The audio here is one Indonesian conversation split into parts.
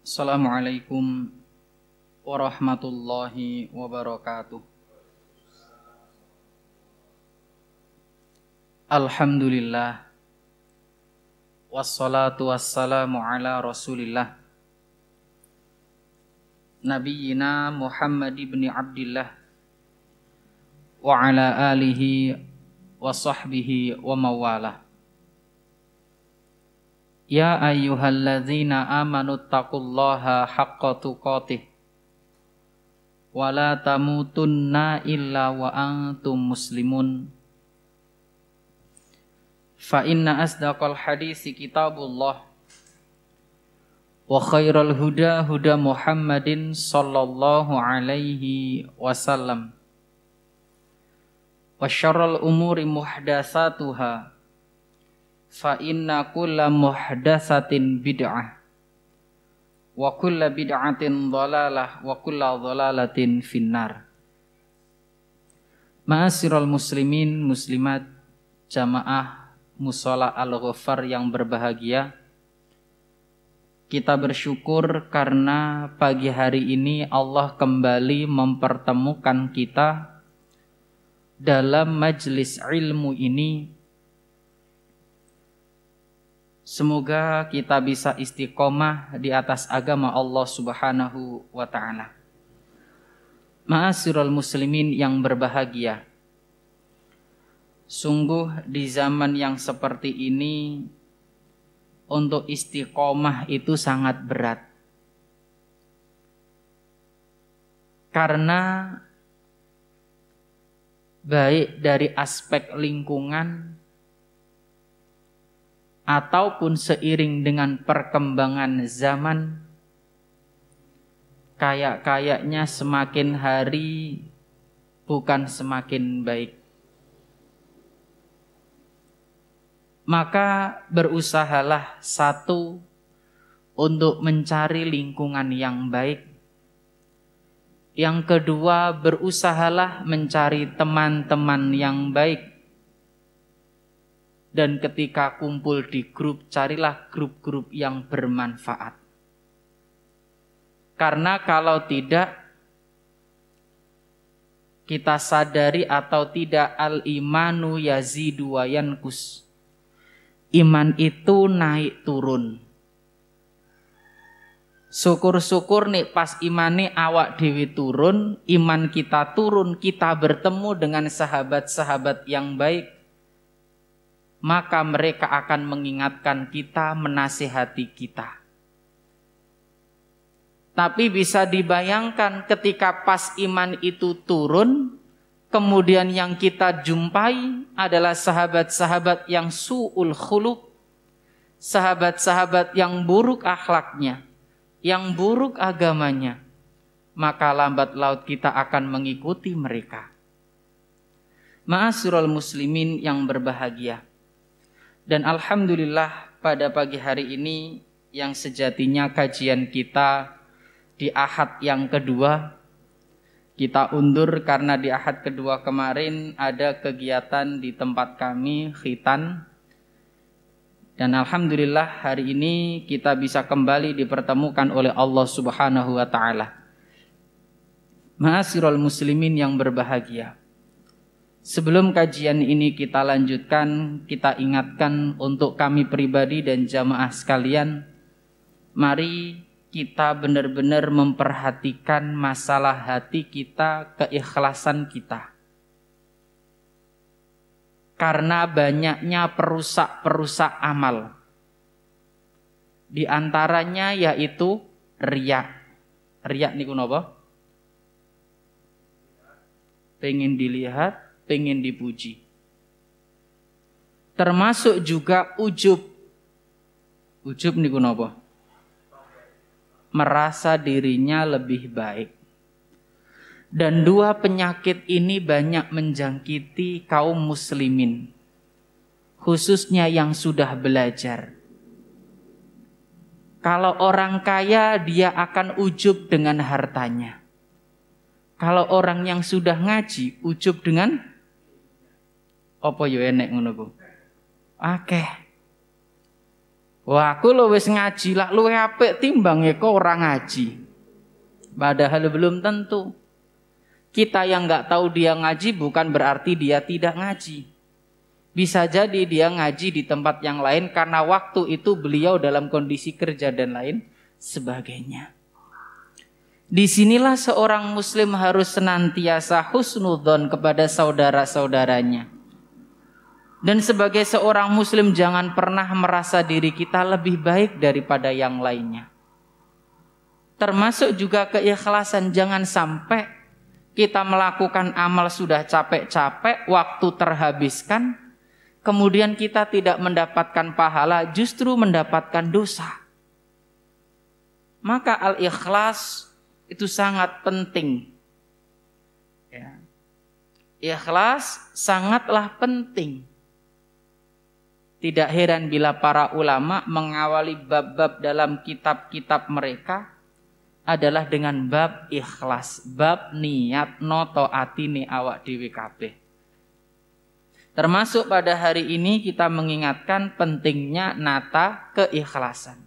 Assalamualaikum warahmatullahi wabarakatuh. Alhamdulillah. Wassalatu wassalamu ala rasulillah Nabiyyina Muhammad ibn Abdillah wa ala alihi wa sahbihi wa mawalah. Ya ayyuhalladzina amanu taqullaha haqqa tuqatih wa la tamutunna illa wa antum muslimun. Fa inna asdaqal hadisi kitabullah wa khairal huda huda Muhammadin sallallahu alaihi wasallam wa syarrul umuri muhdatsatuha fa inna kulla muhdatsatin bid'ah wa kulla bid'atin dhalalah wa kulla dhalalatin finnar. Ma'asyiral muslimin muslimat jamaah Mushola Al-Ghaffar yang berbahagia, kita bersyukur karena pagi hari ini Allah kembali mempertemukan kita dalam majelis ilmu ini. Semoga kita bisa istiqomah di atas agama Allah Subhanahu wa ta'ala. Ma'asyiral muslimin yang berbahagia, sungguh di zaman yang seperti ini untuk istiqomah itu sangat berat. Karena baik dari aspek lingkungan ataupun seiring dengan perkembangan zaman, kayaknya semakin hari bukan semakin baik. Maka berusahalah satu untuk mencari lingkungan yang baik. Yang kedua, berusahalah mencari teman-teman yang baik. Dan ketika kumpul di grup, carilah grup-grup yang bermanfaat. Karena kalau tidak, kita sadari atau tidak, al-imanu yazidu wa yankus. Iman itu naik turun. Syukur-syukur nih pas imane awak dewi turun, iman kita turun, kita bertemu dengan sahabat-sahabat yang baik, maka mereka akan mengingatkan kita, menasihati kita. Tapi bisa dibayangkan ketika pas iman itu turun, kemudian yang kita jumpai adalah sahabat-sahabat yang su'ul khuluq, sahabat-sahabat yang buruk akhlaknya, yang buruk agamanya, maka lambat laut kita akan mengikuti mereka. Ma'asyiral muslimin yang berbahagia. Dan alhamdulillah pada pagi hari ini yang sejatinya kajian kita di Ahad yang kedua, kita undur karena di Ahad kedua kemarin ada kegiatan di tempat kami, khitan. Dan alhamdulillah hari ini kita bisa kembali dipertemukan oleh Allah Subhanahu wa ta'ala. Ma'asyiral muslimin yang berbahagia, sebelum kajian ini kita lanjutkan, kita ingatkan untuk kami pribadi dan jamaah sekalian, mari kita benar-benar memperhatikan masalah hati kita, keikhlasan kita. Karena banyaknya perusak-perusak amal. Di antaranya yaitu riya. Riya niku napa? Pengen dilihat, pengen dipuji. Termasuk juga ujub. Ujub niku napa? Merasa dirinya lebih baik. Dan dua penyakit ini banyak menjangkiti kaum muslimin, khususnya yang sudah belajar. Kalau orang kaya, dia akan ujub dengan hartanya. Kalau orang yang sudah ngaji, ujub dengan apa yo enek ngono ku? Akeh. Wah, aku lo wis ngaji lah luwih apik timbang kok ora ngaji. Padahal belum tentu. Kita yang nggak tahu dia ngaji bukan berarti dia tidak ngaji. Bisa jadi dia ngaji di tempat yang lain karena waktu itu beliau dalam kondisi kerja dan lain sebagainya. Disinilah seorang muslim harus senantiasa husnudzon kepada saudara-saudaranya. Dan sebagai seorang muslim jangan pernah merasa diri kita lebih baik daripada yang lainnya. Termasuk juga keikhlasan, jangan sampai kita melakukan amal sudah capek-capek, waktu terhabiskan, kemudian kita tidak mendapatkan pahala, justru mendapatkan dosa. Maka al-ikhlas itu sangat penting. Ya. Ikhlas sangatlah penting. Tidak heran bila para ulama mengawali bab-bab dalam kitab-kitab mereka adalah dengan bab ikhlas, bab niat noto atine awak dhewe kabeh. Termasuk pada hari ini kita mengingatkan pentingnya nata keikhlasan.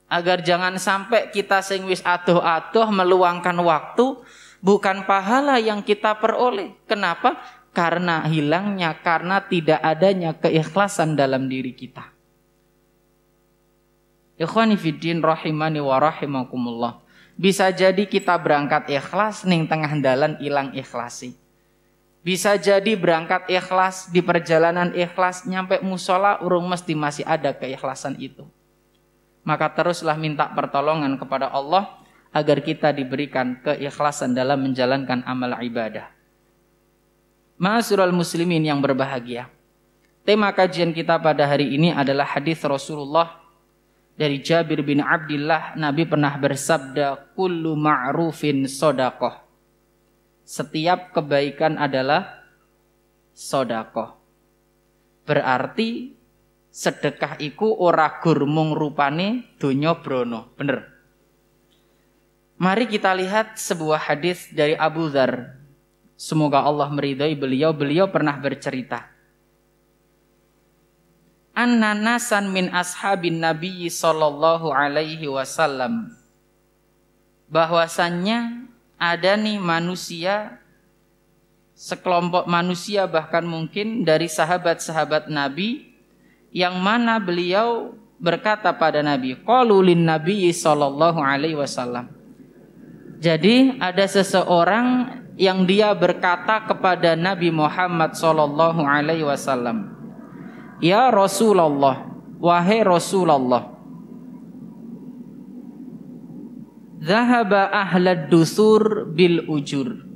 Agar jangan sampai kita sing wis adoh-adoh meluangkan waktu bukan pahala yang kita peroleh. Kenapa? Karena hilangnya, karena tidak adanya keikhlasan dalam diri kita. Ikhwani fiddin rahimani wa rahimakumullah. Bisa jadi kita berangkat ikhlas ning tengah dalan ilang ikhlasi. Bisa jadi berangkat ikhlas di perjalanan ikhlas nyampe musola urung mesti masih ada keikhlasan itu. Maka teruslah minta pertolongan kepada Allah agar kita diberikan keikhlasan dalam menjalankan amal ibadah. Ma'asyiral muslimin yang berbahagia. Tema kajian kita pada hari ini adalah hadis Rasulullah dari Jabir bin Abdullah. Nabi pernah bersabda, kullu ma'rufin shadaqah. Setiap kebaikan adalah sedekah. Berarti sedekah iku ora gurmung rupane donya brono. Bener. Mari kita lihat sebuah hadis dari Abu Dzar. Semoga Allah meridai beliau. Beliau pernah bercerita, anna nasan min ashabin Nabi sallallahu alaihi wasallam, bahwasannya ada nih manusia, sekelompok manusia bahkan mungkin dari sahabat-sahabat Nabi, yang mana beliau berkata pada Nabi, qalu lin Nabi sallallahu alaihi wasallam. Jadi ada seseorang yang dia berkata kepada Nabi Muhammad sallallahu alaihi wasallam, ya Rasulullah, wahai Rasulullah, zahaba ahlad dusur bil ujur.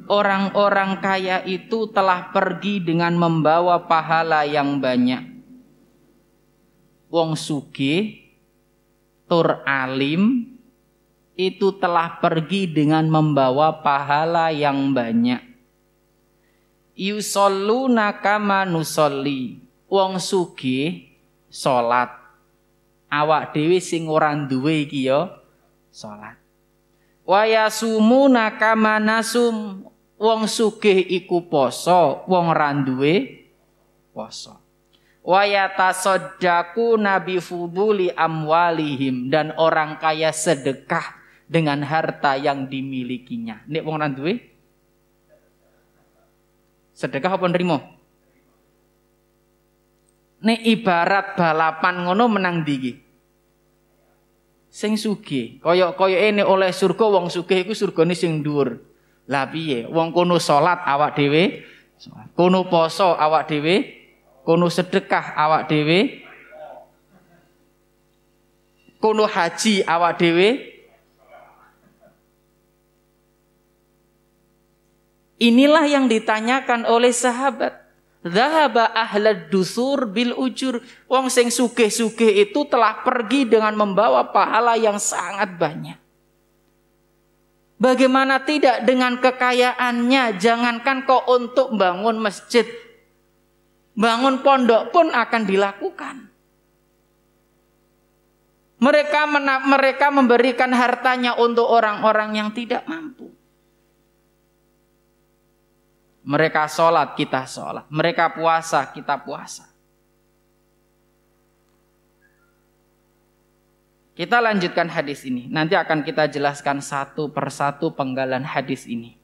Orang-orang kaya itu telah pergi dengan membawa pahala yang banyak. Wong sugih tur alim itu telah pergi dengan membawa pahala yang banyak. Yusalluna kama nusolli. Wong sugih salat. Awak dhewe sing ora duwe iki ya salat. Wa yasumuna kama nasum. Wong sugih iku poso, wong ora duwe poso. Wa yatasaddaqu nabi fuduli amwalihim, dan orang kaya sedekah dengan harta yang dimilikinya. Nek wong ora duwe sedekah apa nrimo? Nek ibarat balapan ngono menang ndi iki? Sing sugih. Kaya ene oleh surga wong sugih iku surgane sing dhuwur. Lah piye? Wong kono salat awak dhewe, kono poso awak dhewe, kono sedekah awak dhewe, kono haji awak dhewe. Inilah yang ditanyakan oleh sahabat. Zahaba ahlad dusur bil ujur. Wong sing sugih-sugih itu telah pergi dengan membawa pahala yang sangat banyak. Bagaimana tidak dengan kekayaannya? Jangankan kok untuk bangun masjid, bangun pondok pun akan dilakukan. Mereka memberikan hartanya untuk orang-orang yang tidak mampu. Mereka sholat, kita sholat. Mereka puasa, kita puasa. Kita lanjutkan hadis ini. Nanti akan kita jelaskan satu persatu penggalan hadis ini.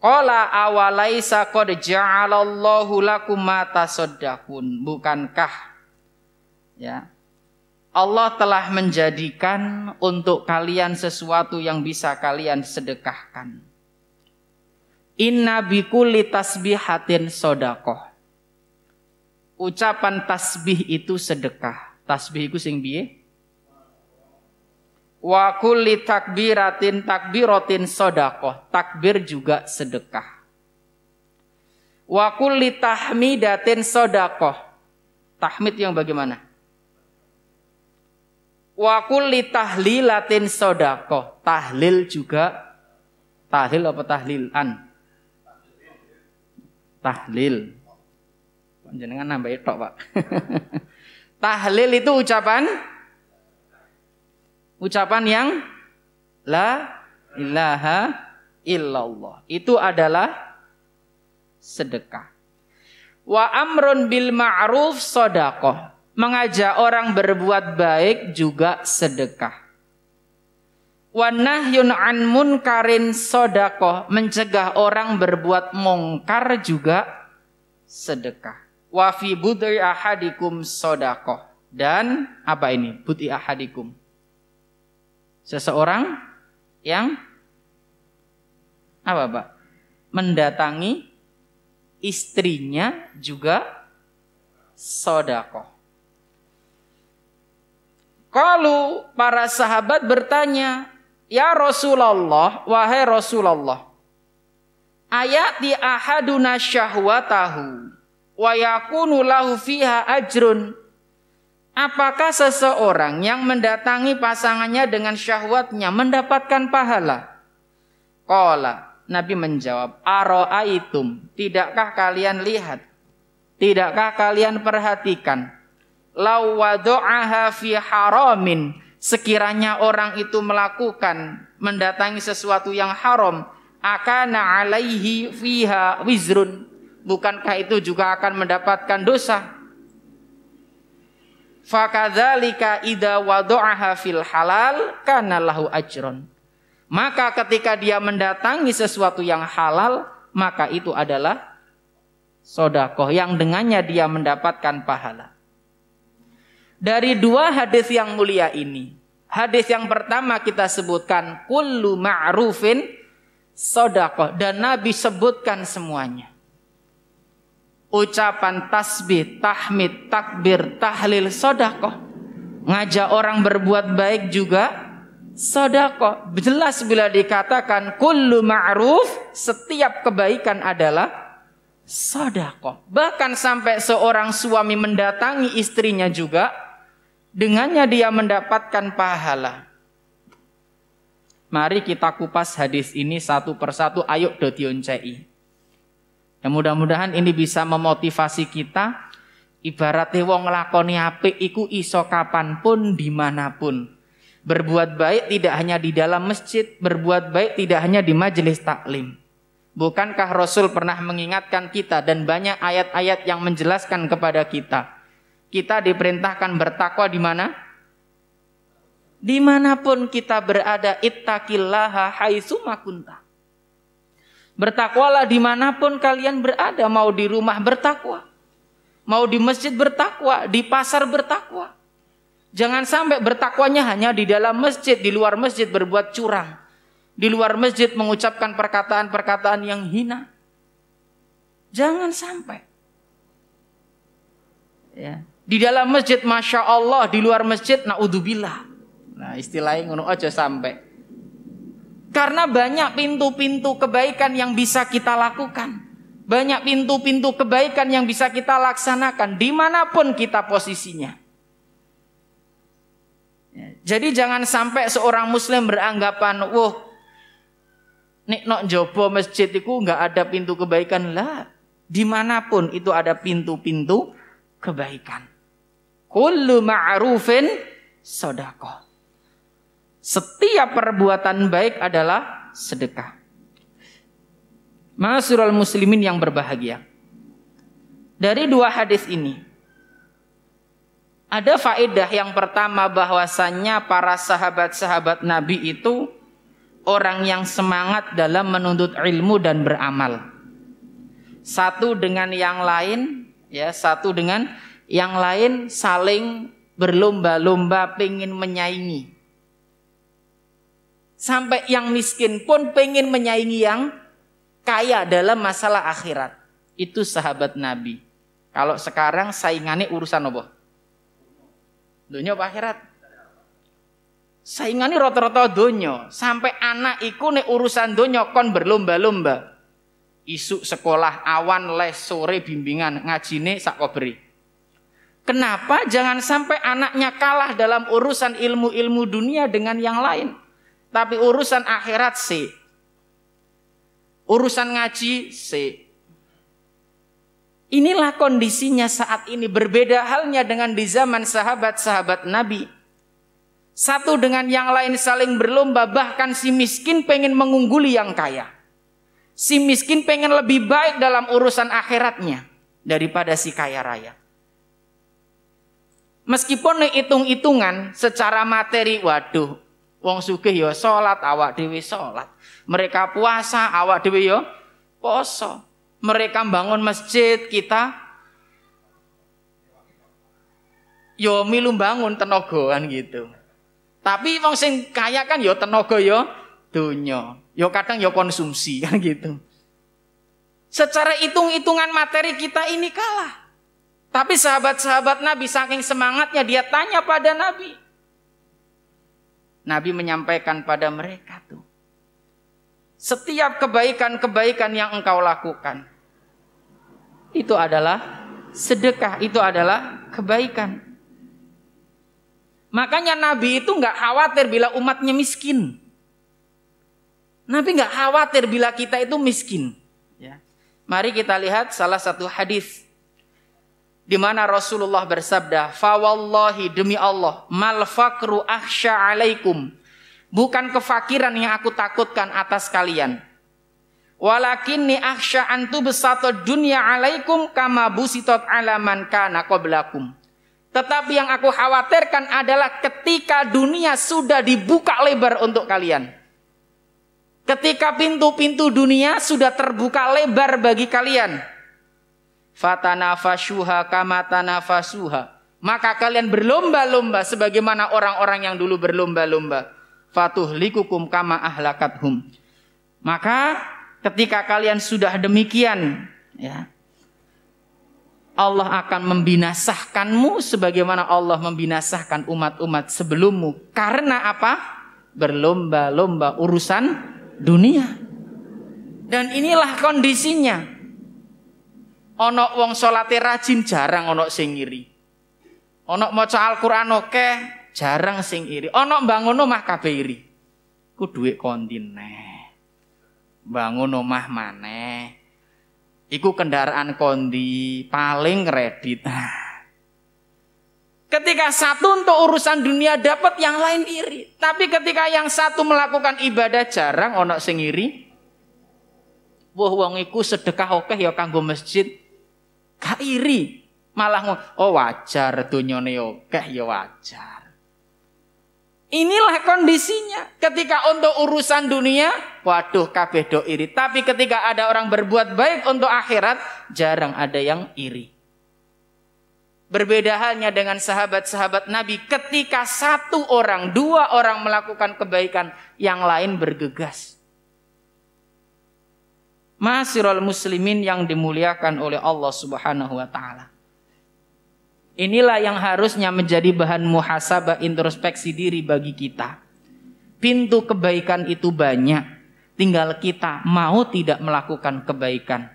Qala awalaisa qad ja'alallahu lakum ma tasaddaqun. Bukankah ya Allah telah menjadikan untuk kalian sesuatu yang bisa kalian sedekahkan. Inna bikulli tasbihatin shadaqah. Ucapan tasbih itu sedekah. Tasbih itu sing piye? Wa kulli takbiratin shadaqah. Takbir juga sedekah. Wa kulli tahmidatin shadaqah. Tahmid yang bagaimana? Wa kulli tahlilatin shadaqah. Tahlil juga. Tahlil apa tahlilan? Tahlil. Jenengan nambah tok, Pak. Tahlil itu ucapan yang la ilaha illallah. Itu adalah sedekah. Wa amrun bil ma'ruf shadaqah. Mengajak orang berbuat baik juga sedekah. Wa nahyun an munkarin shadaqah. Mencegah orang berbuat mungkar juga sedekah. Wa fi bud'i ahadikum shadaqah. Dan apa ini? Bud'i ahadikum. Seseorang yang apa, Pak? Mendatangi istrinya juga shadaqah. Kalau para sahabat bertanya, "Ya Rasulullah, wahai Rasulullah, ayati ahaduna syahwatahu wa yakunu lahu fiha ajrun." Apakah seseorang yang mendatangi pasangannya dengan syahwatnya mendapatkan pahala? Qala, Nabi menjawab, "Ara'aitum, tidakkah kalian lihat? Tidakkah kalian perhatikan? Law wada'aha fi haramin, sekiranya orang itu melakukan mendatangi sesuatu yang haram, akana alaihi fiha wizrun, bukankah itu juga akan mendapatkan dosa? Fakadzalika idza wada'aha fil halal kana lahu ajron." Maka ketika dia mendatangi sesuatu yang halal, maka itu adalah sedekah yang dengannya dia mendapatkan pahala. Dari dua hadis yang mulia ini, hadis yang pertama kita sebutkan kullu ma'rufin sedekah, dan Nabi sebutkan semuanya. Ucapan tasbih, tahmid, takbir, tahlil, sedekah. Ngajak orang berbuat baik juga sedekah. Jelas bila dikatakan kullu ma'ruf, setiap kebaikan adalah sedekah. Bahkan sampai seorang suami mendatangi istrinya juga, dengannya dia mendapatkan pahala. Mari kita kupas hadis ini satu persatu. Ayo do dioncei. Ya, mudah-mudahan ini bisa memotivasi kita. Ibaratnya wong nglakoni apik iku iso kapanpun dimanapun. Berbuat baik tidak hanya di dalam masjid, berbuat baik tidak hanya di majelis taklim. Bukankah Rasul pernah mengingatkan kita dan banyak ayat-ayat yang menjelaskan kepada kita, kita diperintahkan bertakwa di mana? Dimanapun kita berada, ittaqillaha haitsu ma kunta. Bertakwalah dimanapun kalian berada, mau di rumah bertakwa, mau di masjid bertakwa, di pasar bertakwa. Jangan sampai bertakwanya hanya di dalam masjid, di luar masjid berbuat curang, di luar masjid mengucapkan perkataan-perkataan yang hina. Jangan sampai. Ya. Di dalam masjid Masya Allah, di luar masjid naudzubillah. Nah, istilahnya ngono aja sampai. Karena banyak pintu-pintu kebaikan yang bisa kita lakukan. Banyak pintu-pintu kebaikan yang bisa kita laksanakan dimanapun kita posisinya. Ya, jadi jangan sampai seorang muslim beranggapan, wah, nek nok jobo masjid itu enggak ada pintu kebaikan. Lah, dimanapun itu ada pintu-pintu kebaikan. Kullu ma'rufin sedekah. Setiap perbuatan baik adalah sedekah. Ma'asyiral muslimin yang berbahagia. Dari dua hadis ini, Ada faedah yang pertama bahwasannya para sahabat-sahabat Nabi itu orang yang semangat dalam menuntut ilmu dan beramal. Satu dengan yang lain, ya, satu dengan yang lain saling berlomba-lomba pengen menyaingi. Sampai yang miskin pun pengen menyaingi yang kaya dalam masalah akhirat. Itu sahabat Nabi. Kalau sekarang saingannya urusan apa? Dunia apa akhirat? Saingannya rata-rata dunia. Sampai anak iku nek urusan dunia kon berlomba-lomba. Isuk sekolah, awan les, sore bimbingan, ngajine sak kobri. Kenapa jangan sampai anaknya kalah dalam urusan ilmu-ilmu dunia dengan yang lain? Tapi urusan akhirat sih. Urusan ngaji sih. Inilah kondisinya saat ini. Berbeda halnya dengan di zaman sahabat-sahabat Nabi. Satu dengan yang lain saling berlomba. Bahkan si miskin pengen mengungguli yang kaya. Si miskin pengen lebih baik dalam urusan akhiratnya daripada si kaya raya. Meskipun hitung-hitungan secara materi, waduh, wong sugih ya salat, awak dhewe salat. Mereka puasa, awak dhewe ya poso. Mereka bangun masjid, kita yo milu bangun tenagaan gitu. Tapi wong sing kaya kan yo tenaga yo donya. Yo kadang yo konsumsi kan gitu. Secara hitung-hitungan materi kita ini kalah. Tapi sahabat-sahabat Nabi saking semangatnya dia tanya pada Nabi. Nabi menyampaikan pada mereka tuh. Setiap kebaikan-kebaikan yang engkau lakukan itu adalah sedekah, itu adalah kebaikan. Makanya Nabi itu nggak khawatir bila umatnya miskin. Nabi nggak khawatir bila kita itu miskin. Ya. Mari kita lihat salah satu hadis di mana Rasulullah bersabda, "Fa wallahi, demi Allah, mal faqru akhsha alaikum." Bukan kefakiran yang aku takutkan atas kalian. Walakinni akhsha an tubsata dunya alaikum kama busitat ala man kana qablakum. Tetapi yang aku khawatirkan adalah ketika dunia sudah dibuka lebar untuk kalian. Ketika pintu-pintu dunia sudah terbuka lebar bagi kalian. Fatanafashuha kama tanafasuha. Maka kalian berlomba-lomba sebagaimana orang-orang yang dulu berlomba-lomba. Fatuhlikukum kama ahlakathum. Maka ketika kalian sudah demikian, ya, Allah akan membinasahkanmu sebagaimana Allah membinasahkan umat-umat sebelummu. Karena apa? Berlomba-lomba urusan dunia. Dan inilah kondisinya. Ono wong salate rajin jarang ono sing ngiri. Ono maca Al-Qur'an akeh jarang sing iri. Ono bangun omah kabeh iri. Ku dhuwit kontin neh. Bangun omah maneh. Iku kendaraan kondi paling kredit. Ketika satu untuk urusan dunia dapat, yang lain iri. Tapi ketika yang satu melakukan ibadah jarang ono sing iri. Wah, wong iku sedekah akeh ya kanggo masjid. Gak iri. Malah oh wajar dunyane akeh ya wajar. Inilah kondisinya. Ketika untuk urusan dunia, waduh kabeh do iri. Tapi ketika ada orang berbuat baik untuk akhirat, jarang ada yang iri. Berbeda halnya dengan sahabat-sahabat Nabi. Ketika satu orang, dua orang melakukan kebaikan, yang lain bergegas. Ma'asyiral muslimin yang dimuliakan oleh Allah Subhanahu wa taala. Inilah yang harusnya menjadi bahan muhasabah, introspeksi diri bagi kita. Pintu kebaikan itu banyak. Tinggal kita mau tidak melakukan kebaikan.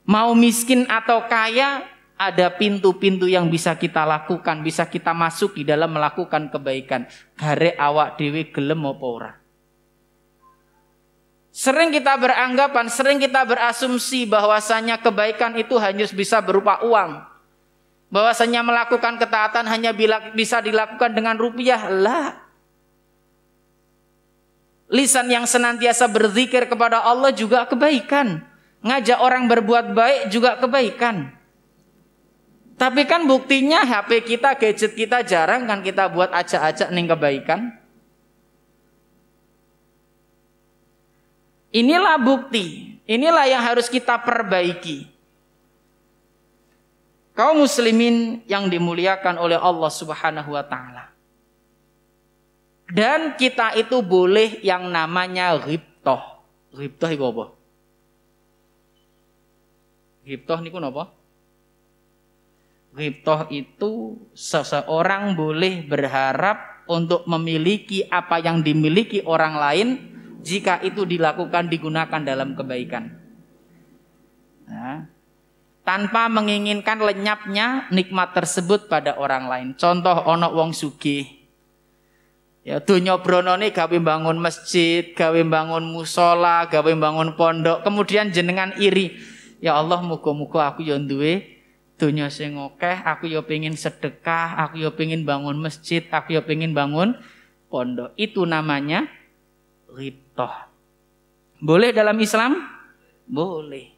Mau miskin atau kaya, ada pintu-pintu yang bisa kita lakukan, bisa kita masuki dalam melakukan kebaikan. Gare awak dhewe gelem apa ora. Sering kita beranggapan, sering kita berasumsi bahwasanya kebaikan itu hanya bisa berupa uang. Bahwasanya melakukan ketaatan hanya bisa dilakukan dengan rupiah. Lah. Lisan yang senantiasa berzikir kepada Allah juga kebaikan. Ngajak orang berbuat baik juga kebaikan. Tapi kan buktinya HP kita, gadget kita jarang kan kita buat ajak-ajak ning kebaikan. Inilah bukti, inilah yang harus kita perbaiki. Kaum muslimin yang dimuliakan oleh Allah Subhanahu wa taala. Dan kita itu boleh yang namanya ghibthah. Ghibthah iku apa? Ghibthah niku napa? Ghibthah itu seseorang boleh berharap untuk memiliki apa yang dimiliki orang lain jika itu dilakukan digunakan dalam kebaikan. Nah, tanpa menginginkan lenyapnya nikmat tersebut pada orang lain. Contoh ono wong sugih. Ya donya bronone gawe bangun masjid, gawe bangun musola, gawe bangun pondok, kemudian jenengan iri. Ya Allah, muga-muga aku ya duwe donya sing akeh, aku ya pengin sedekah, aku ya pengin bangun masjid, aku ya pengin bangun pondok. Itu namanya ghibthah. Boleh dalam Islam? Boleh.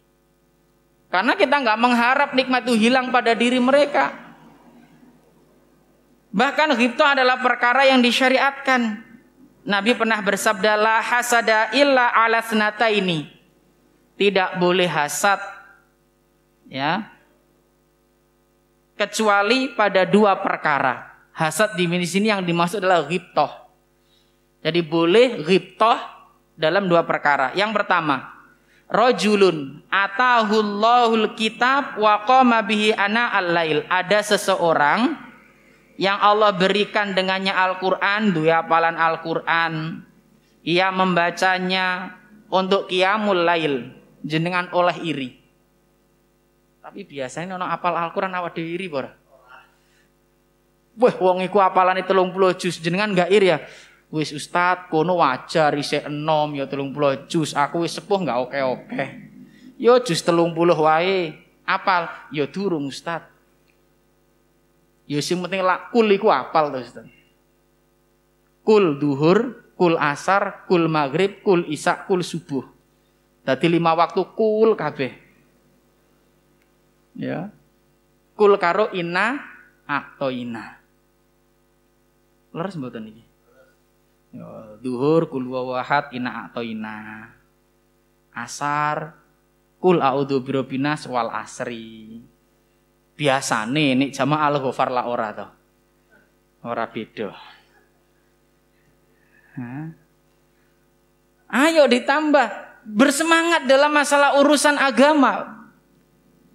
Karena kita nggak mengharap nikmat itu hilang pada diri mereka. Bahkan ghibthah adalah perkara yang disyariatkan. Nabi pernah bersabda, la hasada illa ala snataini. Tidak boleh hasad, ya, kecuali pada dua perkara. Hasad di sini yang dimaksud adalah ghibthah. Jadi boleh ghibthah dalam dua perkara. Yang pertama, rajulun atahullahul kitab wa qama bihi ana al-lail. Ada seseorang yang Allah berikan dengannya Al-Quran, dua hafalan Al-Quran. Ia membacanya untuk qiyamul lail, jenengan oleh iri. Tapi biasanya ono hafal Al-Quran awak dhewe iri ora? Wah, wong iku hafalane 30 juz, jenengan enggak iri ya? Wis Ustaz, kono wajar isih enom ya 30 juz, aku wis sepuh enggak oke-oke. Yo juz 30 wae. Apal? Ya durung Ustaz. Ya sing penting lak kul iku apal to Ustaz. Kul duhur, kul asar, kul maghrib, kul isya, kul subuh. Dadi 5 waktu kul kabeh. Ya. Kul karo inna atoina. Leres mboten iki? Ya, duhur kul wahad inna atoina. Asar kul a'udzu birabbinas wal asri. Biasane nek jamaah al-ghafar la ora to. Ora beda. Ayo ditambah, bersemangat dalam masalah urusan agama.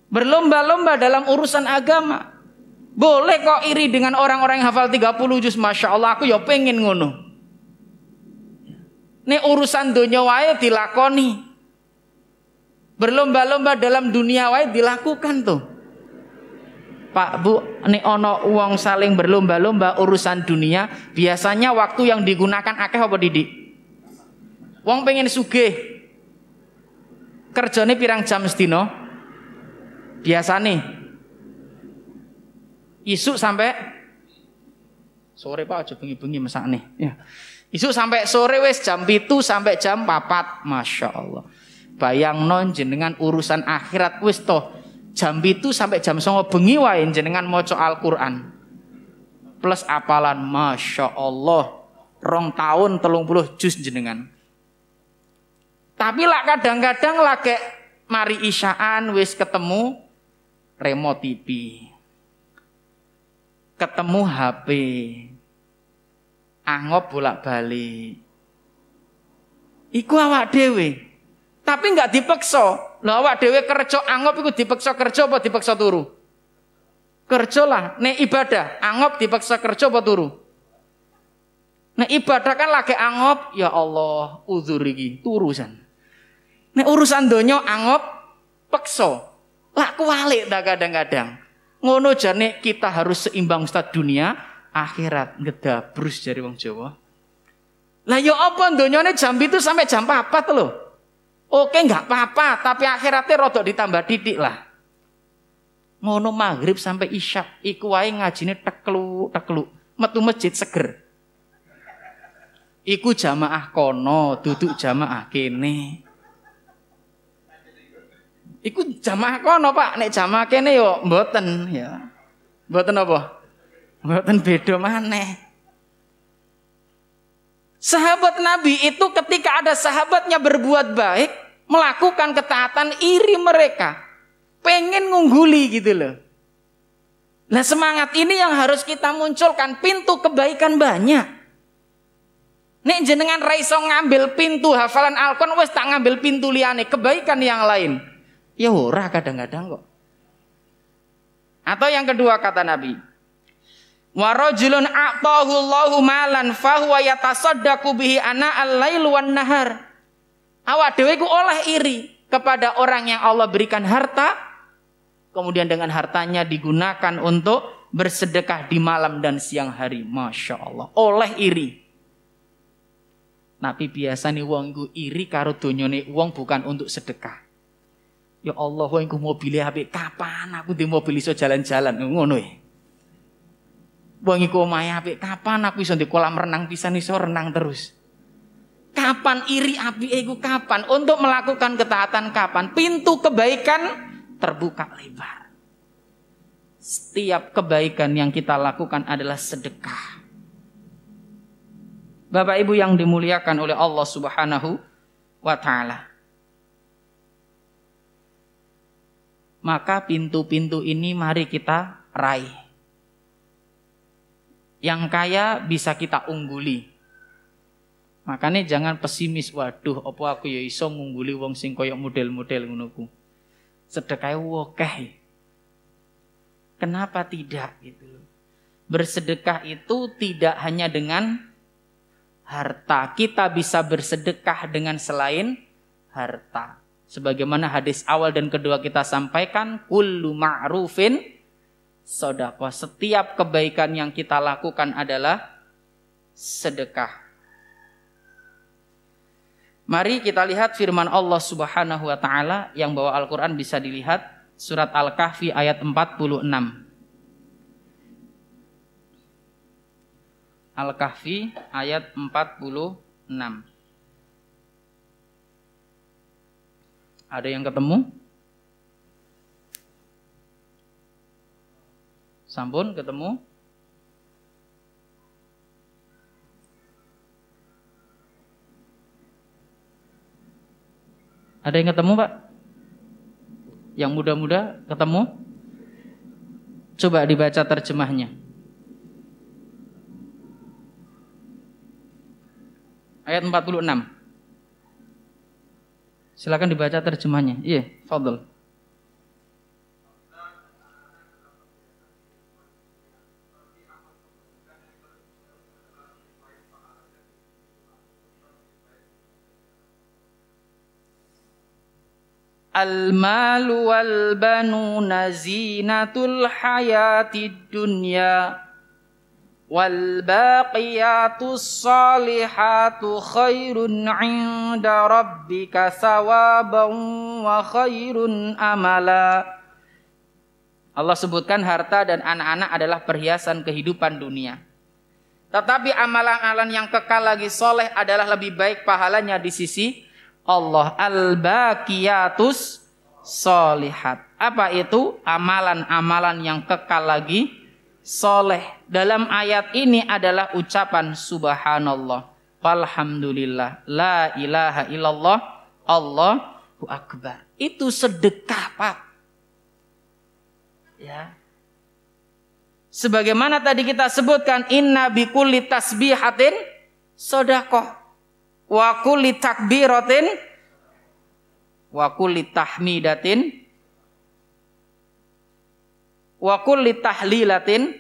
Berlomba-lomba dalam urusan agama. Boleh kok iri dengan orang-orang yang hafal 30 juz, Masya Allah, aku ya pengen ngono. Nek urusan dunia wae dilakoni. Berlomba-lomba dalam dunia wae dilakukan tuh. Pak Bu, nek ono uang saling berlomba-lomba urusan dunia, biasanya waktu yang digunakan akeh apa didik? Wong pengen sugih. Kerjane pirang jam sedina? Biasane isuk sampai sore Pak, aja bengi-bengi mesakne. Ya. Isuk sampai sore wis jam 7 sampai jam 4. Masya Allah. Bayangno jenengan urusan akhirat wis toh. Jam 7 sampai jam 9 bengi wae jenengan maca Al-Qur'an. Plus apalan, Masya Allah. 2 tahun 30 juz jenengan. Tapi lah kadang-kadang lagi mari isyaan wis ketemu remote TV. Ketemu HP. Angop bolak-balik. Iku awak dhewe. Tapi enggak dipaksa. Lah awak dhewe kerja angop iku dipaksa kerja apa dipaksa turu? Kerja lah. Nek ibadah angop dipaksa kerja apa turu? Nek ibadah kan lagi angop, ya Allah, uzur iki turu san. Nek urusan donya angop paksa. Lah kuwalik ta kadang-kadang. Ngono jane kita harus seimbang Ustaz, dunia akhirat ngedabrus jare wong Jawa. Lah ya apa donyane jam 7 sampai jam 4 lho. Oke enggak apa-apa, tapi akhiratnya rodok ditambah titik lah. Ngono maghrib sampai isya, iku wae ngajine tekluk. Metu masjid seger. Iku jamaah kono, duduk jamaah kene. Iku jamaah kono Pak, nek jamaah kene yo mboten ya. Mboten apa? Mboten beda maneh. Sahabat Nabi itu ketika ada sahabatnya berbuat baik, melakukan ketaatan, iri mereka. Pengen ngungguli gitu loh. Nah semangat ini yang harus kita munculkan. Pintu kebaikan banyak. Nek jenengan raiso ngambil pintu hafalan Al-Quran, wes tak ngambil pintu liane kebaikan yang lain. Ya ora kadang-kadang kok. Atau yang kedua kata Nabi, wa rajulun a'tahu Allahu malan fahuwa yatasaddaqu bihi ana al-lail wan nahar. Awak dhewe ku oleh iri kepada orang yang Allah berikan harta, kemudian dengan hartanya digunakan untuk bersedekah di malam dan siang hari. Masya Allah, oleh iri. Tapi biasanya wong ku iri karo donyane wong bukan untuk sedekah. Ya Allah, wong ku mobilnya apik, kapan aku di mobil iso jalan-jalan ngono ya. Wong iku omahe apik, kapan aku iso di kolam renang pisan iso renang terus. Kapan iri apike iku kapan? Untuk melakukan ketaatan kapan? Pintu kebaikan terbuka lebar. Setiap kebaikan yang kita lakukan adalah sedekah. Bapak Ibu yang dimuliakan oleh Allah Subhanahu wa taala. Maka pintu-pintu ini mari kita raih. Yang kaya bisa kita ungguli. Makanya jangan pesimis, waduh apa aku ya iso ngungguli wong sing koyo model-model ngono ku. Sedekah akeh. Kenapa tidak gitu loh. Bersedekah itu tidak hanya dengan harta. Kita bisa bersedekah dengan selain harta. Sebagaimana hadis awal dan kedua kita sampaikan, kullu ma'rufin sedekah. Setiap kebaikan yang kita lakukan adalah sedekah. Mari kita lihat firman Allah Subhanahu wa taala yang bawa Al-Qur'an bisa dilihat surat Al-Kahfi ayat 46. Al-Kahfi ayat 46. Ada yang ketemu? Sampun ketemu? Ada yang ketemu, Pak? Yang muda-muda ketemu? Coba dibaca terjemahnya. Ayat 46. Silakan dibaca terjemahnya. Iya, fadhil. Al-malu wal banuna zinatul hayatid dunya wal baqiyatus salihatu khairun 'inda rabbika thawaban wa khairun amala. Allah sebutkan harta dan anak-anak adalah perhiasan kehidupan dunia. Tetapi amalan-amalan yang kekal lagi soleh adalah lebih baik pahalanya di sisi Allah. Al-baqiyatus sholihat. Apa itu? Amalan-amalan yang kekal lagi soleh. Dalam ayat ini adalah ucapan subhanallah, walhamdulillah, la ilaha illallah, Allahu akbar. Itu sedekah, Pak. Ya. Sebagaimana tadi kita sebutkan, inna bikulli tasbihatin sedekah. Wa kulli takbiratin wa kulli tahmidatin wa kulli tahlilatin,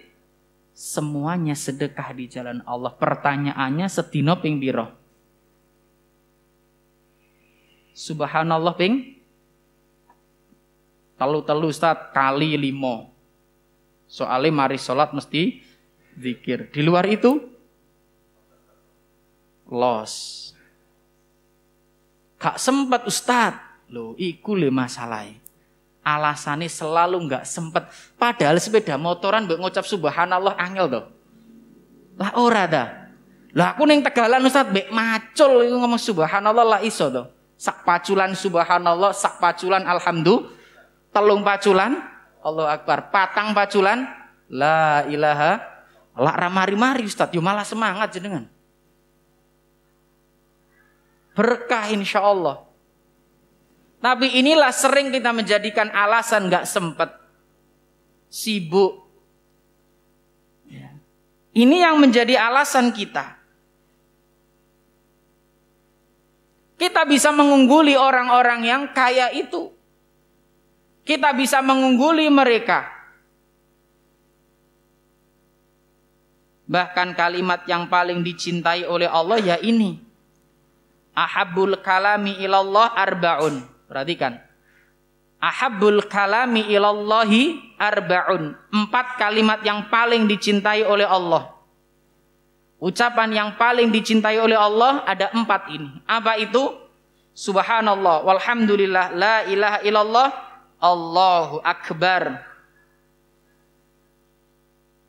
semuanya sedekah di jalan Allah. Pertanyaannya sedina ping pira? Subhanallah ping telu Ustaz kali 5. Soale mari salat mesti zikir. Di luar itu los. Gak sempat Ustaz. Loh, iku le masalahnya. Alasannya selalu gak sempat. Padahal sepeda motoran mbok ngucap subhanallah angel toh. Lah ora dah. Lah aku ning Tegalan Ustaz mbek macul iku ngomong subhanallah lah iso toh. Sak paculan subhanallah, sak paculan alhamdulillah, telung paculan Allahu akbar, patang paculan La ilaha lak ramari-mari Ustaz, yo malah semangat jenengan. Berkah insyaallah. Tapi inilah sering kita menjadikan alasan gak sempet, sibuk. Ini yang menjadi alasan kita. Kita bisa mengungguli orang-orang yang kaya itu. Kita bisa mengungguli mereka. Bahkan kalimat yang paling dicintai oleh Allah ya ini. Ahabbul kalami ilallah arba'un. Perhatikan. Ahabbul kalami ilallahi arba'un. 4 kalimat yang paling dicintai oleh Allah. Ucapan yang paling dicintai oleh Allah ada 4 ini. Apa itu? Subhanallah, walhamdulillah, la ilaha illallah, Allahu akbar.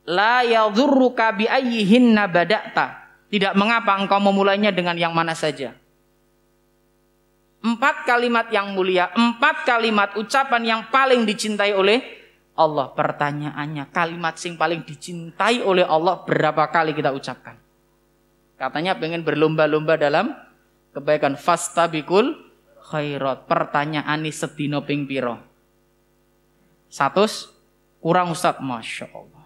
La yadhurruka bi ayyihinna bada'ta. Tidak mengapa engkau memulainya dengan yang mana saja. 4 kalimat yang mulia, 4 kalimat ucapan yang paling dicintai oleh Allah. Pertanyaannya, kalimat yang paling dicintai oleh Allah berapa kali kita ucapkan? Katanya pengen berlomba-lomba dalam kebaikan. Fastabiqul khairat. Pertanyaan ini sedino ping piro? 100? Kurang Ustaz, Masya Allah.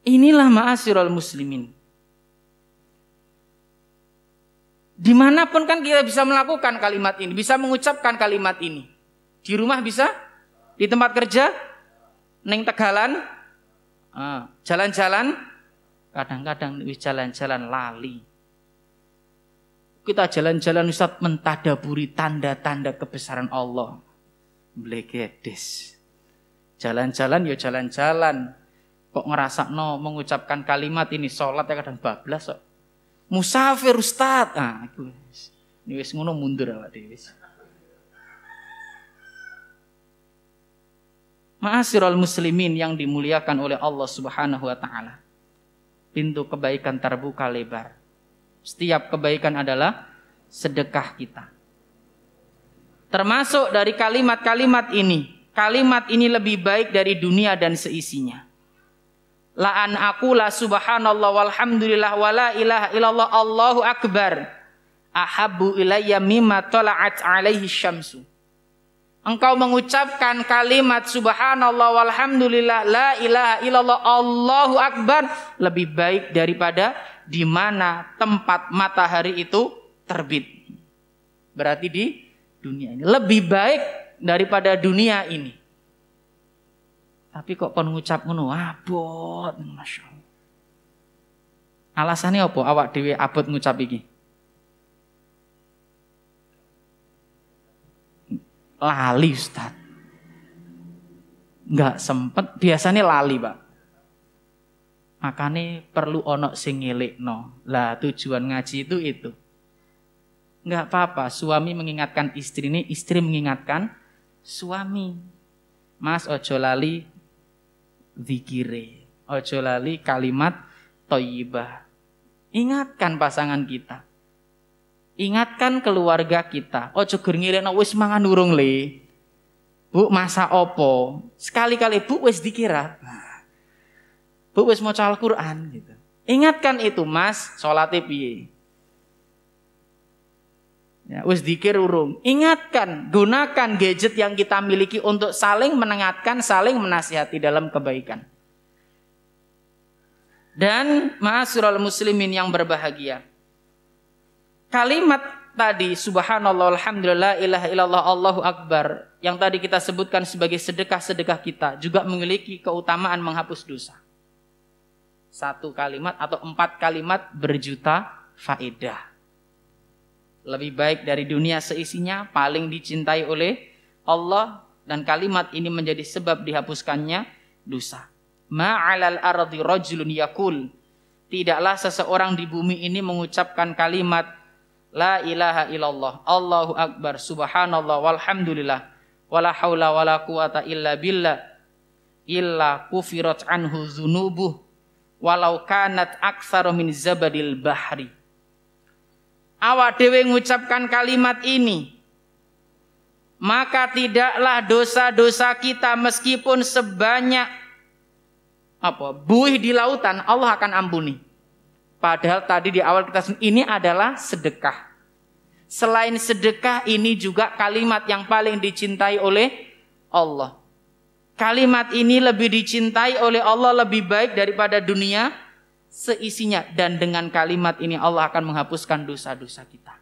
Inilah ma'asyiral muslimin. Dimanapun kan kita bisa melakukan kalimat ini, bisa mengucapkan kalimat ini. Di rumah bisa, di tempat kerja, neng tegalan, jalan-jalan, kadang-kadang jalan-jalan lali. Kita jalan-jalan Ustaz mentadaburi tanda-tanda kebesaran Allah. Blegedes. Jalan-jalan ya jalan-jalan. Kok ngerasakno mengucapkan kalimat ini sholat ya kadang bablas kok. Musafir Ustaz. Ini wis ngono mundur awak dhewe wis. Ma'asyiral muslimin yang dimuliakan oleh Allah Subhanahu wa taala. Pintu kebaikan terbuka lebar. Setiap kebaikan adalah sedekah kita. Termasuk dari kalimat-kalimat ini. Kalimat ini lebih baik dari dunia dan seisinya. La an aqula subhanallah walhamdulillah wala ilaha illallah Allahu akbar ahabbu ilayya mimma tala'at alaihi syamsu. Engkau mengucapkan kalimat subhanallah walhamdulillah la ilaha illallah Allahu akbar lebih baik daripada di mana tempat matahari itu terbit. Berarti di dunia ini lebih baik daripada dunia ini. Tapi kok kon ngucap ngono abot, Masya Allah. Alasannya apa awak dhewe abot ngucap iki? Lali Ustaz. Enggak sempet, biasanya lali, Pak. Makanya perlu ono sing ngelekno. Lah tujuan ngaji itu. Enggak apa-apa, suami mengingatkan istri ini, istri mengingatkan suami. Mas ojo lali zikire, ojo lali kalimat thayyibah. Ingatkan pasangan kita. Ingatkan keluarga kita. Ojo gur ngireno wis mangan urung le. Bu masa opo? Sekali-kali Bu wis dikira. Bu wis maca Al-Qur'an gitu. Ingatkan itu, Mas, salate piye? Ya, wis dikir urung. Ingatkan, gunakan gadget yang kita miliki untuk saling mengingatkan, saling menasihati dalam kebaikan. Dan ma'asyiral muslimin yang berbahagia. Kalimat tadi subhanallah alhamdulillah ilaha illallah Allahu akbar yang tadi kita sebutkan sebagai sedekah-sedekah kita juga memiliki keutamaan menghapus dosa. 1 kalimat atau 4 kalimat berjuta faedah. Lebih baik dari dunia seisinya, paling dicintai oleh Allah, dan kalimat ini menjadi sebab dihapuskannya dosa. Ma'alal ardi rajulun yakul. Tidaklah seseorang di bumi ini mengucapkan kalimat la ilaha illallah Allahu akbar subhanallah walhamdulillah wala haula wala quwata illa billah illa kufirat anhu dzunubuh walau kanat aktsara min zabadil bahri. Awak dhewe ngucapkan kalimat ini, maka tidaklah dosa-dosa kita meskipun sebanyak buih di lautan, Allah akan ampuni. Padahal tadi di awal kita ini adalah sedekah. Selain sedekah, ini juga kalimat yang paling dicintai oleh Allah. Kalimat ini lebih dicintai oleh Allah, lebih baik daripada dunia seisinya. Dan dengan kalimat ini Allah akan menghapuskan dosa-dosa kita.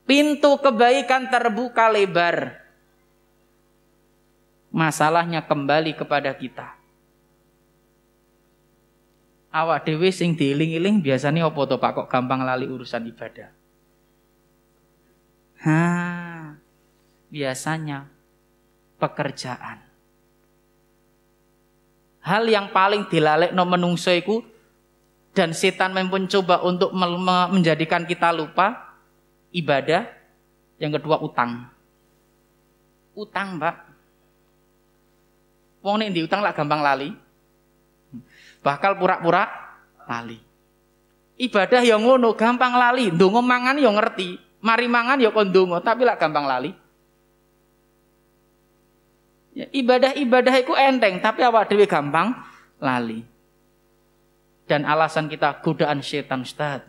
Pintu kebaikan terbuka lebar. Masalahnya kembali kepada kita. Awak dhewe sing dieling-eling biasanya apa to Pak kok gampang lali urusan ibadah? Biasanya pekerjaan. Hal yang paling dilalekno menungso iku dan setan mencoba untuk menjadikan kita lupa ibadah. Yang kedua utang. Utang, Mbak. Wong nek diutang lak gampang lali. Bakal pura-pura lali. Ibadah yang ngono gampang lali, ndonga mangan ya ngerti, mari mangan ya kon ndonga, tapi lak gampang lali. Ya, ibadah iku enteng, tapi awak dhewe gampang lali. Dan alasan kita godaan setan, Ustaz.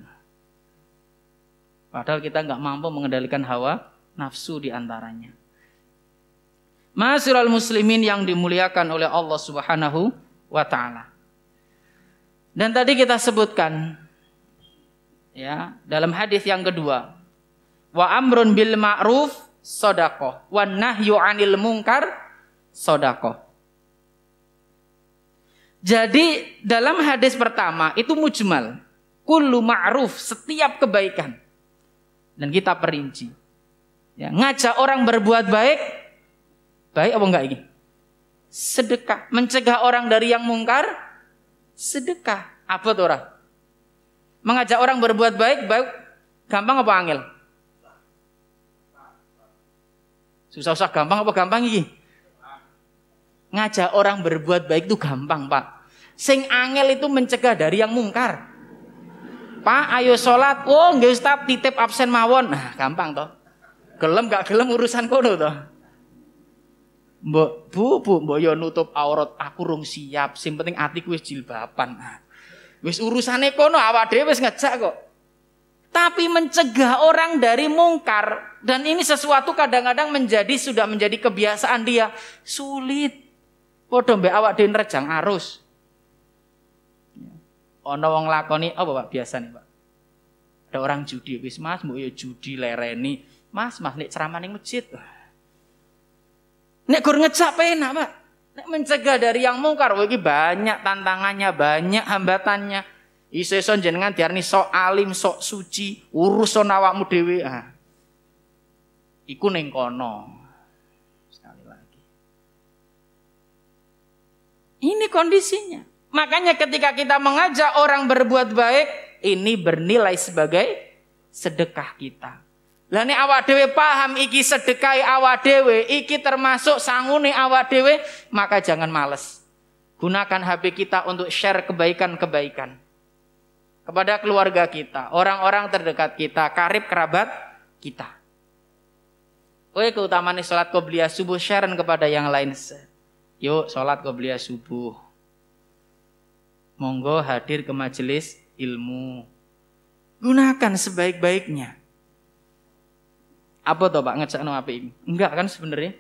Padahal kita enggak mampu mengendalikan hawa nafsu di antaranya. Ma'asyiral muslimin yang dimuliakan oleh Allah Subhanahu wa taala. Dan tadi kita sebutkan ya, dalam hadis yang kedua, wa amrun bil ma'ruf shadaqah, wan nahyu 'anil munkar shadaqah. Jadi dalam hadis pertama itu mujmal, kullu ma'ruf, setiap kebaikan. Dan kita perinci. Ya, ngajak orang berbuat baik, baik apa enggak ini? Sedekah, mencegah orang dari yang mungkar, sedekah. Apa tuh orang? Mengajak orang berbuat baik, gampang apa angel? Susah-susah gampang apa gampang iki? Ngajak orang berbuat baik itu gampang, Pak. Sing angel itu mencegah dari yang mungkar. Pak, ayo sholat. Oh, nggak Ustaz, titip absen mawon. Nah, gampang toh. Gelem gak gelem urusan kono toh. Mbok yo nutup aurat, aku rung siap. Sing penting atiku wis jilbaban. Wis urusane kono, awak dhewe wis ngejak kok. Tapi mencegah orang dari mungkar, dan ini sesuatu kadang-kadang sudah menjadi kebiasaan dia, sulit. Padha mbek awak dhewe nerjang arus. Ana wong lakoni apa Pak biasane, Pak? Ada orang judi, wis Mas, mbok yo judi lereni. Mas nek ceramah ning masjid. Nek gur ngejak penak, Pak. Nek mencegah dari yang mungkar, iki banyak tantangannya, banyak hambatannya. Iso jenengan diarani sok alim, sok suci, urusan awakmu dhewe. Iku ning kono. Sekali lagi. Ini kondisinya. Makanya ketika kita mengajak orang berbuat baik, ini bernilai sebagai sedekah kita. Lah nek awak dhewe paham iki sedekahe awak dhewe, iki termasuk sangune awak dhewe, maka jangan males. Gunakan HP kita untuk share kebaikan-kebaikan kepada keluarga kita, orang-orang terdekat kita, karib kerabat kita. Keutamaan salat qobliyah subuh, share kepada yang lain. Yuk salat qobliyah subuh. Monggo hadir ke majelis ilmu. Gunakan sebaik-baiknya. Apa toh Pak ngejakno apik? Enggak kan sebenarnya.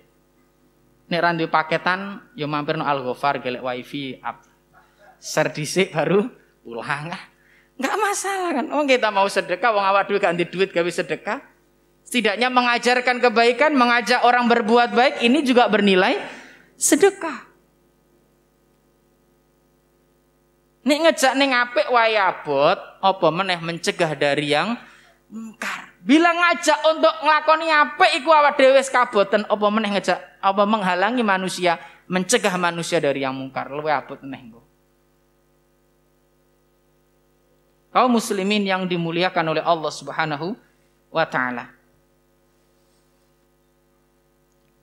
Nek ra duwe paketan ya mampir no Al-Ghafar gelek wifi up. Share dhisik baru pulang. Enggak masalah kan. Wong kita mau sedekah, wong awak dhewe gak ndek duit gawe sedekah. Setidaknya mengajarkan kebaikan, mengajak orang berbuat baik, ini juga bernilai sedekah. Nek ngejak ning apik wae abot, apa meneh mencegah dari yang mungkar. Bila ngajak untuk nglakoni apik iku awak dhewe wis kaboten, apa meneh ngejak apa menghalangi manusia, mencegah manusia dari yang mungkar, luwih abot meneh engko. Kaum muslimin yang dimuliakan oleh Allah Subhanahu wa taala.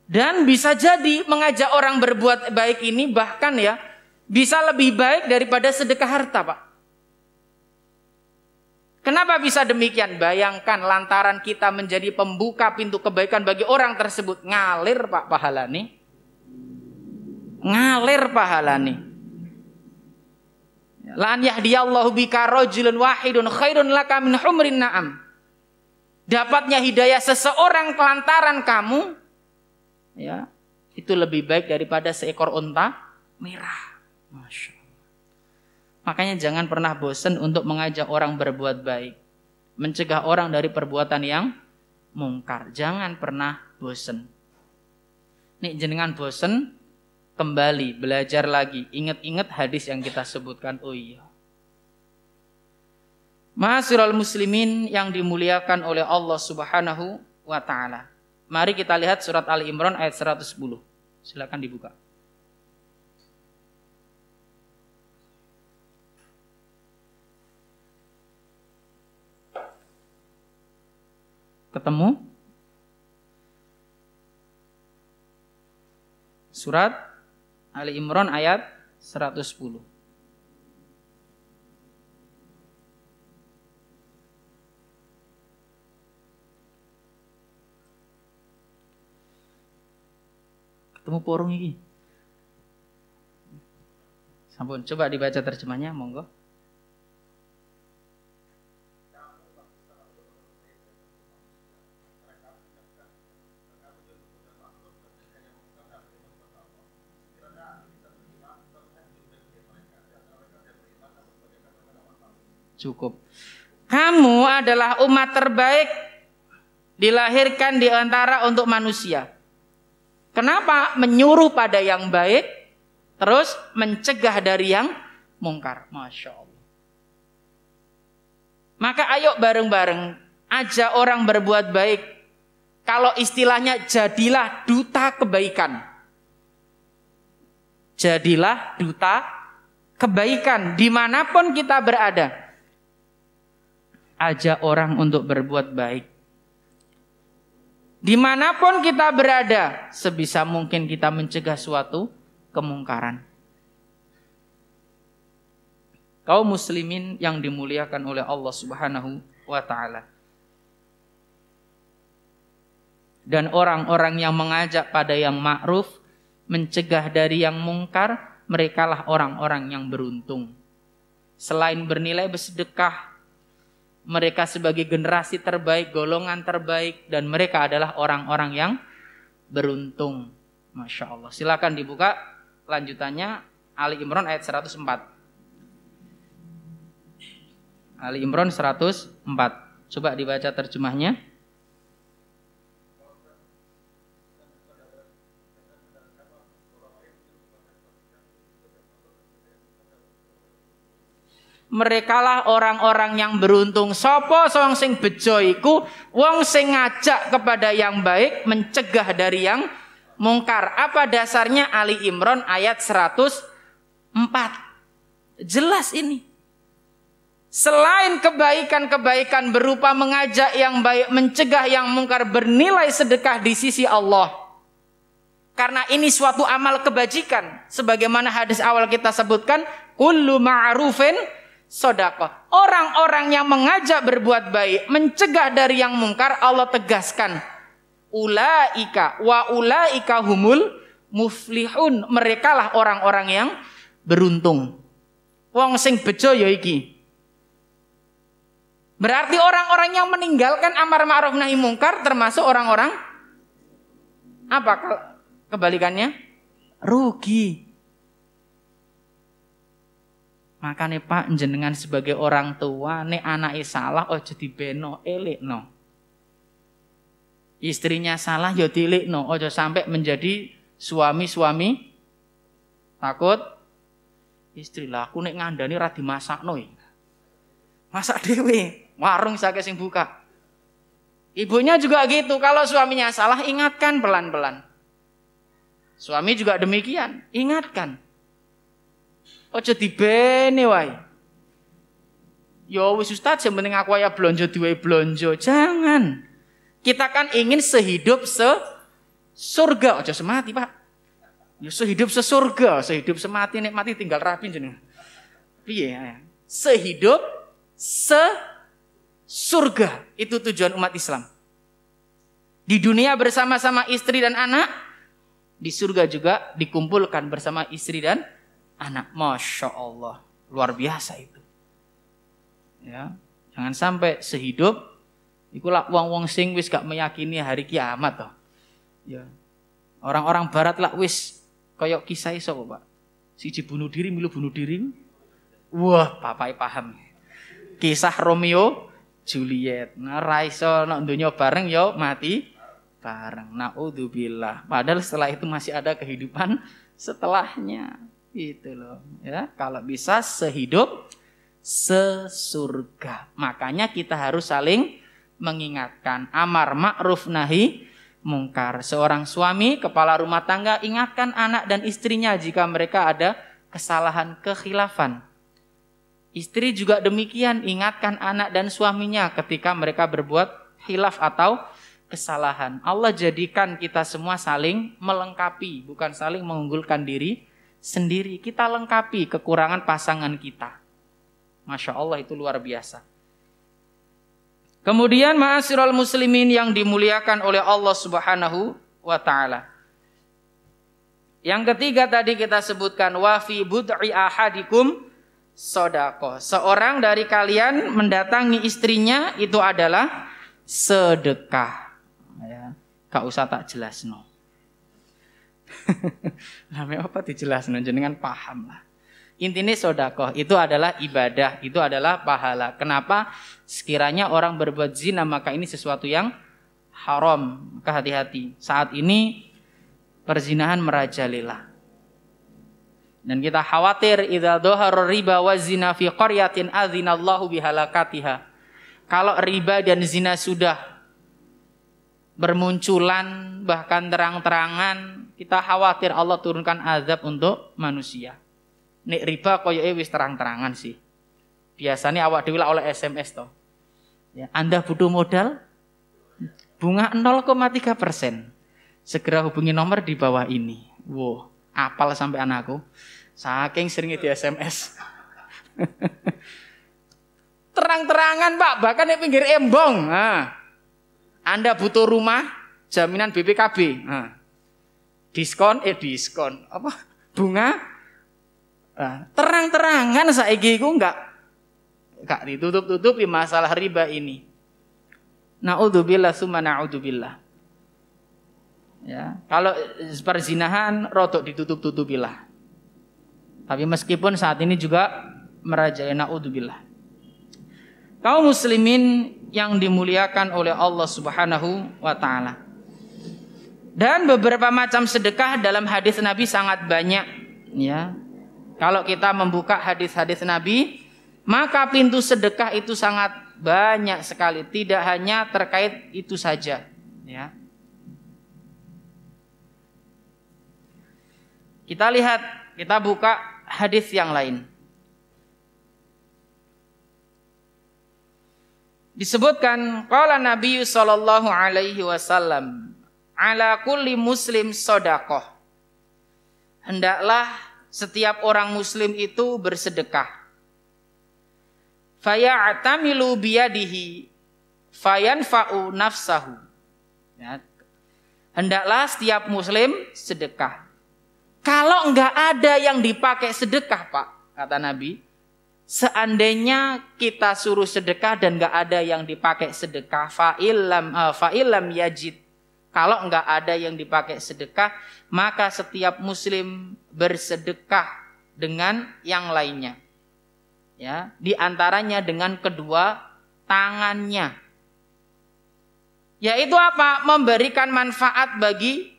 Dan bisa jadi mengajak orang berbuat baik ini bahkan ya bisa lebih baik daripada sedekah harta, Pak. Kenapa bisa demikian? Bayangkan lantaran kita menjadi pembuka pintu kebaikan bagi orang tersebut. Ngalir Pak pahala nih. Ngalir pahala nih. Lan yahdiyallahu bika rajulun wahidun khairun laka min humrin na'am. Dapatnya hidayah seseorang kelantaran kamu, ya, itu lebih baik daripada seekor unta merah. Masya Allah. Makanya jangan pernah bosan untuk mengajak orang berbuat baik, mencegah orang dari perbuatan yang mungkar. Jangan pernah bosan. Nih jenengan bosan, kembali belajar lagi, ingat-ingat hadis yang kita sebutkan. Oh iya. Ma'asyiral muslimin yang dimuliakan oleh Allah Subhanahu wa taala. Mari kita lihat surat Ali Imran ayat 110. Silakan dibuka. Ketemu? Surat Ali Imran ayat 110. Ketemu porong ini. Sampun, coba dibaca terjemahnya, monggo. Cukup. Kamu adalah umat terbaik dilahirkan di antara untuk manusia. Kenapa? Menyuruh pada yang baik, terus mencegah dari yang mungkar. Masya Allah. Maka ayo bareng-bareng ajak orang berbuat baik. Kalau istilahnya jadilah duta kebaikan. Jadilah duta kebaikan dimanapun kita berada. Ajak orang untuk berbuat baik. Dimanapun kita berada, sebisa mungkin kita mencegah suatu kemungkaran. Kaum muslimin yang dimuliakan oleh Allah Subhanahu wa taala. Dan orang-orang yang mengajak pada yang ma'ruf, mencegah dari yang mungkar, merekalah orang-orang yang beruntung. Selain bernilai bersedekah, mereka sebagai generasi terbaik, golongan terbaik, dan mereka adalah orang-orang yang beruntung. Masya Allah. Silakan dibuka lanjutannya Ali Imran ayat 104. Ali Imran 104. Coba dibaca terjemahnya. Merekalah orang-orang yang beruntung. Sopo wong sing bejo iku wong sing ngajak kepada yang baik, mencegah dari yang mungkar. Apa dasarnya? Ali Imran ayat 104. Jelas ini. Selain kebaikan-kebaikan berupa mengajak yang baik, mencegah yang mungkar, bernilai sedekah di sisi Allah. Karena ini suatu amal kebajikan. Sebagaimana hadis awal kita sebutkan, kullu ma'rufin sedekah. Orang-orang yang mengajak berbuat baik, mencegah dari yang mungkar, Allah tegaskan, ulaika wa ulaika humul muflihun. Merekalah orang-orang yang beruntung. Wong sing bejo ya iki. Berarti orang-orang yang meninggalkan amar ma'ruf nahi mungkar termasuk orang-orang apa kebalikannya? Rugi. Makanya Pak, jenengan sebagai orang tua, nek anake salah ojo dibeno, elekno. Istrinya salah ya dilekno, ojo sampai menjadi suami-suami takut istri lah. Aku nek ngandani ra dimasakno. Masak dhewe, warung sake sing buka. Ibunya juga gitu, kalau suaminya salah ingatkan pelan-pelan. Suami juga demikian, ingatkan. Ojo dibene wae. Ya wis Ustaz, yang penting aku aya blonjo duwe blonjo. Jangan. Kita kan ingin sehidup surga. Ojo semati, Pak. Ya sehidup sesurga, sehidup semati, nek mati tinggal rapi jeneng. Piye ya? Sehidup surga. Itu tujuan umat Islam. Di dunia bersama-sama istri dan anak, di surga juga dikumpulkan bersama istri dan anak. Masya Allah, luar biasa itu. Ya, jangan sampai sehidup ikulah wong-wong sing wis gak meyakini hari kiamat toh. Ya. Orang-orang barat lah wis koyok kisah iso Pak. Siji bunuh diri, milu bunuh diri. Wah, papai paham. Kisah Romeo Juliet. Nah, ra iso nek donya bareng yo mati bareng. Naudzubillah. Padahal setelah itu masih ada kehidupan setelahnya. Gitu loh. Ya, kalau bisa sehidup sesurga. Makanya kita harus saling mengingatkan. Amar ma'ruf nahi mungkar. Seorang suami, kepala rumah tangga, ingatkan anak dan istrinya jika mereka ada kesalahan kekhilafan. Istri juga demikian, ingatkan anak dan suaminya ketika mereka berbuat khilaf atau kesalahan. Allah jadikan kita semua saling melengkapi, bukan saling mengunggulkan diri sendiri. Kita lengkapi kekurangan pasangan kita. Masya Allah, itu luar biasa. Kemudian ma'asyiral muslimin yang dimuliakan oleh Allah Subhanahu wa ta'ala. Yang ketiga tadi kita sebutkan wa fi bud'i ahadikum shadaqah. Seorang dari kalian mendatangi istrinya itu adalah sedekah. Ya, gak usah tak jelasno. Namanya apa dijelasno jenengan paham lah. Intinya sedekah itu adalah ibadah, itu adalah pahala. Kenapa? Sekiranya orang berbuat zina maka ini sesuatu yang haram. Maka hati-hati. Saat ini perzinahan merajalela. Dan kita khawatir idza dhahara riba wa zina fi qaryatin adzinallahu bihalakatiha. Kalau riba dan zina sudah bermunculan bahkan terang-terangan, kita khawatir Allah turunkan azab untuk manusia. Nek riba koyoke wis terang-terangan sih. Biasanya awak dhewe oleh SMS toh. Ya, Anda butuh modal bunga 0,3%. Segera hubungi nomor di bawah ini. Wow, apal sampai anakku. Saking seringnya di SMS. Terang-terangan Pak, bahkan di pinggir embong. Nah, Anda butuh rumah, jaminan BPKB. Nah, diskon. Apa? Bunga. Nah, terang-terangan saiki ku enggak ditutup-tutupi masalah riba ini. Naudzubillah summa naudzubillah. Ya, kalau perzinahan rodok ditutup-tutupilah. Tapi meskipun saat ini juga merajalela, naudzubillah. Kaum muslimin yang dimuliakan oleh Allah Subhanahu wa taala. Dan beberapa macam sedekah dalam hadis Nabi sangat banyak, ya. Kalau kita membuka hadis-hadis Nabi, maka pintu sedekah itu sangat banyak sekali. Tidak hanya terkait itu saja. Ya. Kita lihat, kita buka hadis yang lain. Disebutkan, qala Nabi sallallahu alaihi wasallam, ala kulli muslim shadaqah. Hendaklah setiap orang muslim itu bersedekah. Faya'tamilu biyadihi fayanfa'u nafsahu. Ya. Hendaklah setiap muslim sedekah. Kalau enggak ada yang dipakai sedekah, Pak, kata Nabi, seandainya kita suruh sedekah dan enggak ada yang dipakai sedekah, fa'ilam yajid. Kalau enggak ada yang dipakai sedekah, maka setiap muslim bersedekah dengan yang lainnya. Ya, di antaranya dengan kedua tangannya. Yaitu apa? Memberikan manfaat bagi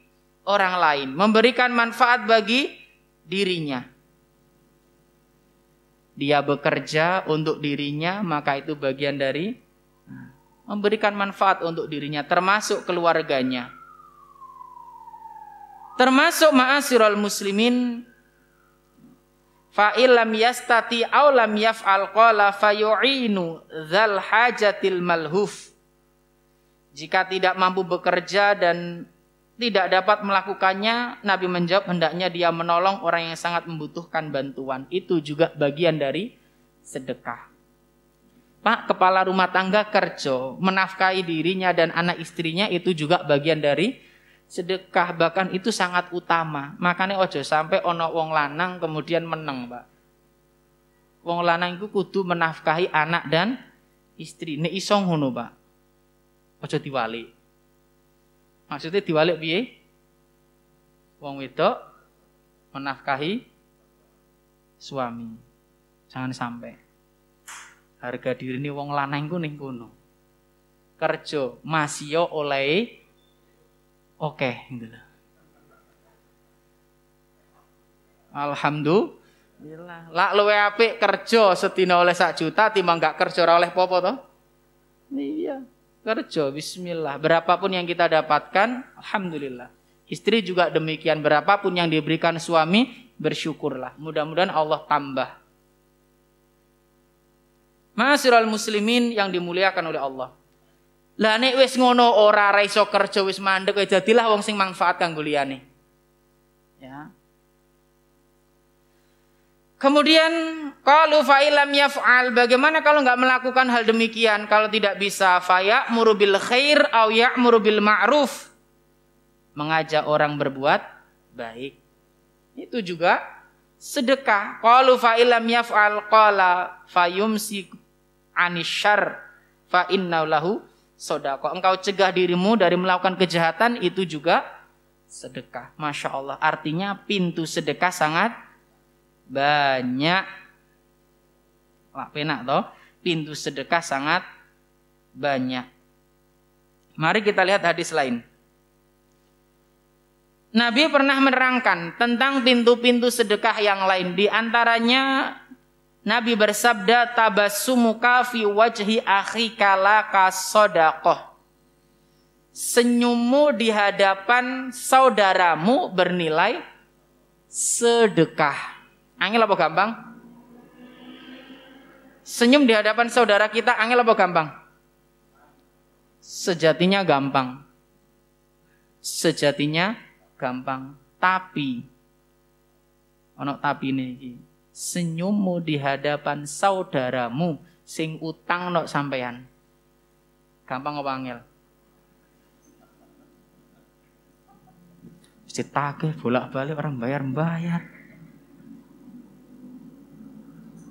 orang lain, memberikan manfaat bagi dirinya. Dia bekerja untuk dirinya, maka itu bagian dari memberikan manfaat untuk dirinya, termasuk keluarganya. Termasuk ma'asyiral muslimin, fa illam yastati aw lam yaf'al qala fayu'inu dzal hajatil malhuf. Jika tidak mampu bekerja dan tidak dapat melakukannya, Nabi menjawab hendaknya dia menolong orang yang sangat membutuhkan bantuan. Itu juga bagian dari sedekah. Pak, kepala rumah tangga kerja, menafkahi dirinya dan anak istrinya itu juga bagian dari sedekah, bahkan itu sangat utama. Makanya ojo sampai ono wong lanang kemudian meneng, Pak. Wong lanang itu kudu menafkahi anak dan istri. Nek iso ngono, Pak. Ojo diwalik. Maksudnya diwalik piye? Wong wedok menafkahi suami. Jangan sampai harga diri ini wong lanang ku ning kono. Kerja masih yo oleh oke gitu loh. Alhamdulillah. Lak luwe apik kerja sedina oleh 1 juta timbang gak kerja ora oleh apa-apa to? Iya, kerja bismillah. Berapapun yang kita dapatkan, alhamdulillah. Istri juga demikian, berapapun yang diberikan suami, bersyukurlah. Mudah-mudahan Allah tambah. Ma'asyiral muslimin yang dimuliakan oleh Allah. Lah nek wis ngono ora iso kerja wis mandek jadilah wong sing manfaat kanggo liyane. Ya. Kemudian qalu fa illam yaf'al, bagaimana kalau enggak melakukan hal demikian? Kalau tidak bisa fa ya'muru bil khair aw ya'muru bil ma'ruf. Mengajak orang berbuat baik. Itu juga sedekah. Qalu fa illam yaf'al qala fayumsik anisyar fa inna lahu shadaqah. Engkau cegah dirimu dari melakukan kejahatan, itu juga sedekah. Masya Allah, artinya pintu sedekah sangat banyak. Wah, penak toh? Pintu sedekah sangat banyak. Mari kita lihat hadis lain. Nabi pernah menerangkan tentang pintu-pintu sedekah yang lain. Di antaranya Nabi bersabda, tabassumuka fi wajhi akhika laka shadaqah. Senyummu di hadapan saudaramu bernilai sedekah. Angel apa gampang? Senyum di hadapan saudara kita angel apa gampang? Sejatinya gampang. Sejatinya gampang. Tapi ono tapine iki. Senyummu di hadapan saudaramu sing utang nok sampean. Gampang apa angel? Mesti tagih bolak-balik orang bayar.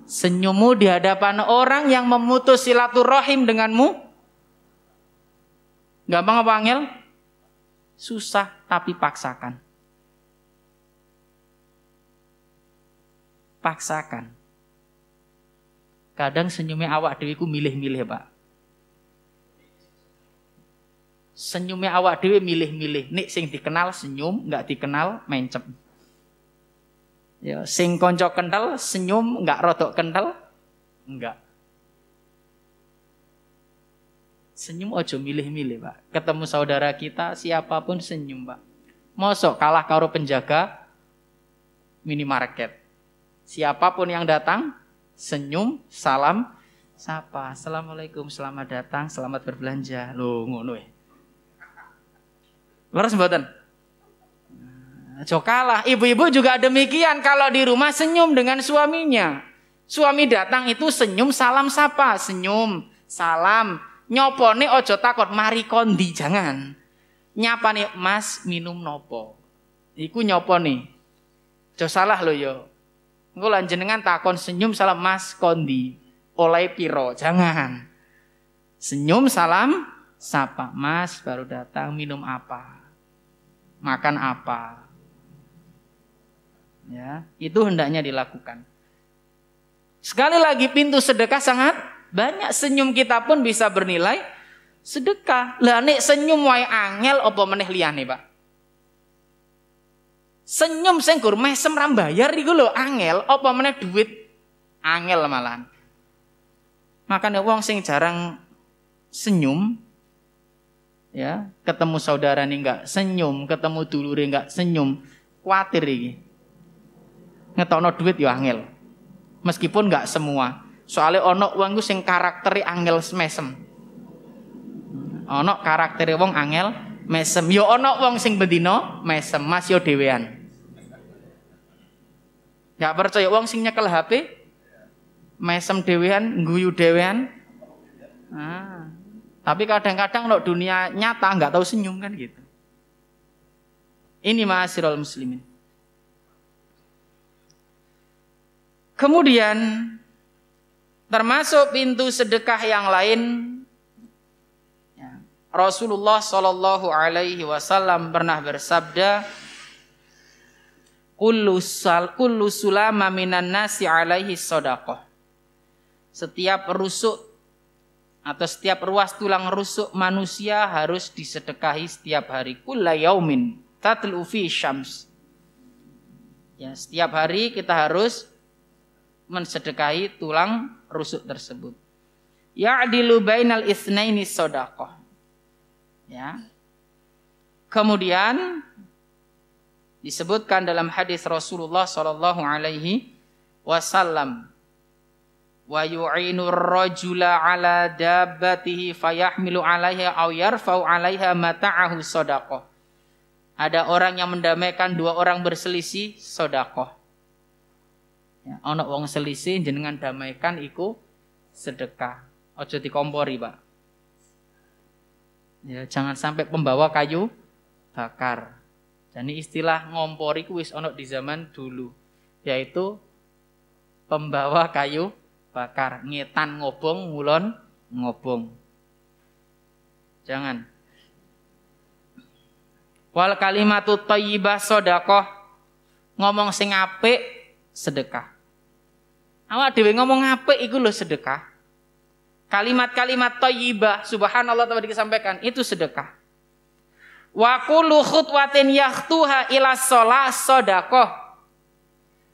Senyummu di hadapan orang yang memutus silaturahim denganmu. Gampang apa angel? Susah tapi paksakan. Paksakan. Kadang senyumnya awak dhewe ku milih-milih, Pak. Senyumnya awak dhewe milih-milih. Nek sing dikenal senyum, enggak dikenal mencep. Ya, sing konco kental senyum, enggak rodok kental, enggak. Senyum ojo milih-milih, Pak. Ketemu saudara kita siapapun senyum, Pak. Mosok kalah karo penjaga minimarket. Siapapun yang datang, senyum, salam, sapa. Assalamualaikum, selamat datang, selamat berbelanja. Loh, ngono ya. Leres mboten? Kalah. Ibu-ibu juga demikian, kalau di rumah senyum dengan suaminya. Suami datang itu senyum, salam, sapa. Senyum, salam. Nyopone ojo takut, mari kondi, jangan. Nyapane, Mas minum nopo. Iku nyopone. Jo salah lo yo. Engko lan jenengan takon senyum salam Mas kondi oleh piro, jangan. Senyum salam sapa, Mas baru datang, minum apa? Makan apa? Ya, itu hendaknya dilakukan. Sekali lagi pintu sedekah sangat banyak, senyum kita pun bisa bernilai sedekah. Lah nek senyum wae angel apa meneh liyane, Pak? Senyum sing gur mesem ra mbayar iku lho angel, apa meneh duit angel malahan. Makanya wong sing jarang senyum ya, ketemu saudara nih enggak senyum, ketemu dulure enggak senyum, kuatir iki. Ngetokno duit ya angel. Meskipun enggak semua. Soalnya ono wong sing karaktere angel mesem. Ono karaktere wong angel mesem. Yo ono wong sing bendino mesem, Mas yo dhewean. Gak percaya wong sing nyekel HP mesem dhewean, guyu dhewean, Tapi kadang-kadang kalau dunia nyata nggak tahu senyum kan gitu. Ini ma'asyiral muslimin. Kemudian termasuk pintu sedekah yang lain, Rasulullah Shallallahu Alaihi Wasallam pernah bersabda, kullu sulama minan nasi alaihi shadaqah. Setiap rusuk atau setiap ruas tulang rusuk manusia harus disedekahi setiap hari. Kulla yaumin tatlu fi syams. Ya, setiap hari kita harus mensedekahi tulang rusuk tersebut. Ya'dilu bainal itsnaini shadaqah. Ya. Kemudian disebutkan dalam hadis Rasulullah sallallahu alaihi wasallam, wa yu'inur rajula ala dabbatihi fayahmilu 'alaiha aw yarfa'u 'alaiha mata'ahu shadaqah. Ada orang yang mendamaikan dua orang berselisih, sedekah. Ya, ana wong selisih jenengan damaikan iku sedekah. Aja dikompori, Pak. Ya, jangan sampai pembawa kayu bakar. Jadi istilah ngompori ku wis ana di zaman dulu, yaitu pembawa kayu bakar, ngetan ngobong, ngulon ngobong. Jangan. Wal kalimatu thayyibah shadaqah. Ngomong sing apik sedekah. Awak dhewe ngomong apik iku lho sedekah. Kalimat-kalimat thayyibah, subhanallah tadi disampaikan, itu sedekah. Wa kullu khutwatin yahtuha ila shalah shadaqah.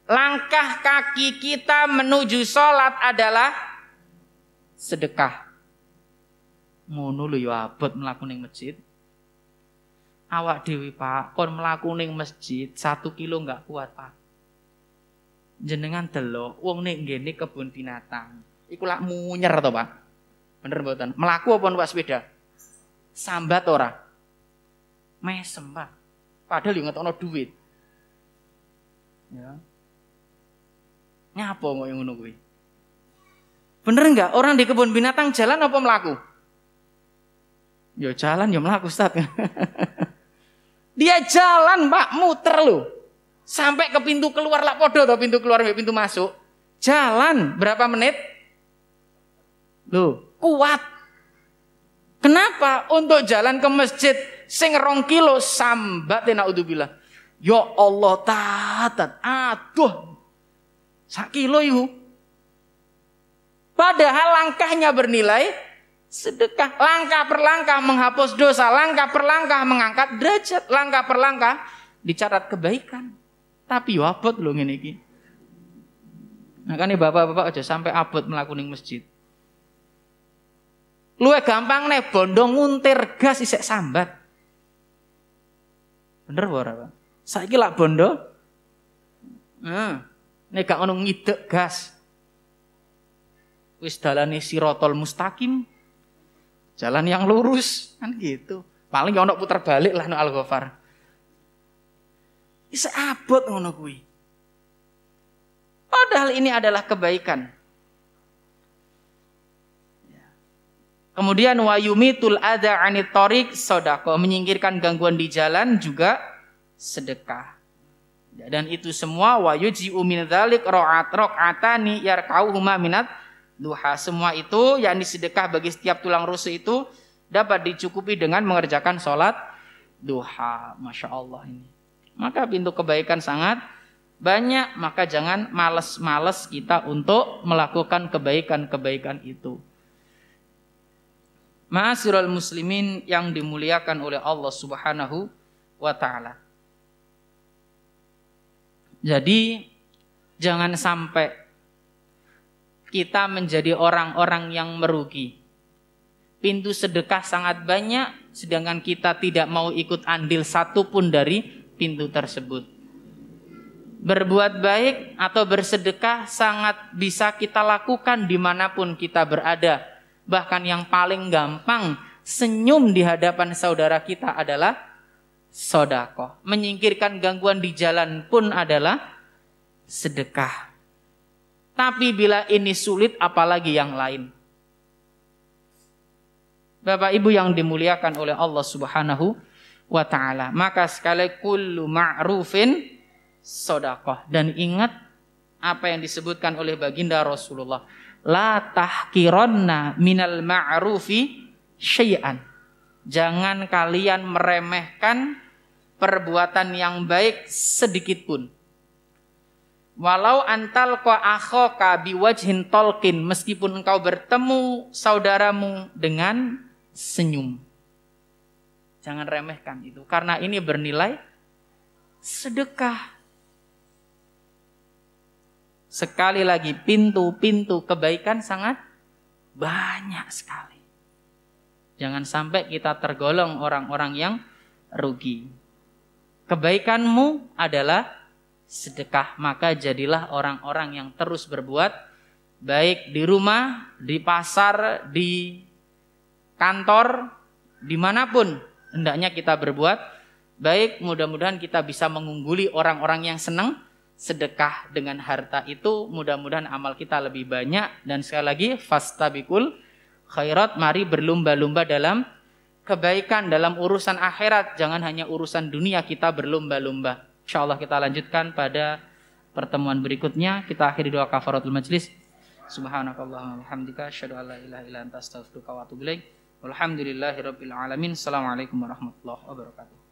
Langkah kaki kita menuju salat adalah sedekah. Ngono lho ya abot mlaku ning masjid. Awak dhewe Pak, kon mlaku ning masjid 1 kilo enggak kuat, Pak. Jenengan delok wong nek ngene kebun binatang. Iku lak munyer to, Pak. Bener mboten? Mlaku apa numpak sepeda? Sambat ora? Mesem, Pak. Padahal yo ngetokno duit. Ya. Nyapa kok yang ngono kuwi? Bener enggak? Orang di kebun binatang jalan apa mlaku? Ya jalan ya mlaku, Ustaz. Dia jalan, Pak, muter loh. Sampai ke pintu keluar lah podo atau pintu keluar sampai pintu masuk. Jalan berapa menit? Loh, kuat. Kenapa? Untuk jalan ke masjid sing 2 kilo sambat naudzubillah. Ya Allah tatat. Aduh. 1 kilo itu. Padahal langkahnya bernilai sedekah. Langkah per langkah menghapus dosa, langkah per langkah mengangkat derajat, langkah per langkah dicatat kebaikan. Tapi yo abot lho ngene iki. Makane bapak-bapak aja sampai abot mlaku ning masjid. Luwe gampang nih bondo nguntir gas isek sambat. Bener ora, Pak? Saiki lak bondo nek gak ono ngidek gas. Wis dalane sirotol mustaqim. Jalan yang lurus kan gitu. Paling ono putar balik lah no Al-Ghafar. Isek abot ngono kuwi. Padahal ini adalah kebaikan. Kemudian wa yumitul adza 'anit thariq shadaqah, menyingkirkan gangguan di jalan juga sedekah. Dan itu semua wa yuji'u min dzalik raq'atani yarka'uhuma minat duha. Semua itu yakni sedekah bagi setiap tulang rusuk itu dapat dicukupi dengan mengerjakan sholat duha. Masya Allah ini. Maka pintu kebaikan sangat banyak, maka jangan malas-malas kita untuk melakukan kebaikan-kebaikan itu. Ma'asyiral muslimin yang dimuliakan oleh Allah Subhanahu wa taala. Jadi jangan sampai kita menjadi orang-orang yang merugi. Pintu sedekah sangat banyak, sedangkan kita tidak mau ikut andil satupun dari pintu tersebut. Berbuat baik atau bersedekah sangat bisa kita lakukan dimanapun kita berada. Bahkan yang paling gampang, senyum di hadapan saudara kita adalah sedekah. Menyingkirkan gangguan di jalan pun adalah sedekah. Tapi bila ini sulit, apalagi yang lain. Bapak Ibu yang dimuliakan oleh Allah Subhanahu wa taala. Maka sekali kullu ma'rufin shadaqah, dan ingat apa yang disebutkan oleh baginda Rasulullah, la tahqiranna minal ma'rufi syai'an. Jangan kalian meremehkan perbuatan yang baik sedikit pun. Walau antal ko akhoka biwajhin tolkin, meskipun engkau bertemu saudaramu dengan senyum. Jangan remehkan itu, karena ini bernilai sedekah. Sekali lagi, pintu-pintu kebaikan sangat banyak sekali. Jangan sampai kita tergolong orang-orang yang rugi. Kebaikanmu adalah sedekah, maka jadilah orang-orang yang terus berbuat baik di rumah, di pasar, di kantor, dimanapun hendaknya kita berbuat baik. Mudah-mudahan kita bisa mengungguli orang-orang yang senang sedekah dengan harta itu. Mudah-mudahan amal kita lebih banyak. Dan sekali lagi, fastabiqul khairat, mari berlomba-lomba dalam kebaikan, dalam urusan akhirat. Jangan hanya urusan dunia kita berlomba-lomba. InsyaAllah kita lanjutkan pada pertemuan berikutnya. Kita akhiri doa kafaratul majlis. Subhanakallahumma wabihamdika asyhadu an la ilaha illa anta astaghfiruka wa atubu ilaik. Walhamdulillahirabbil alamin. Assalamualaikum warahmatullahi wabarakatuh.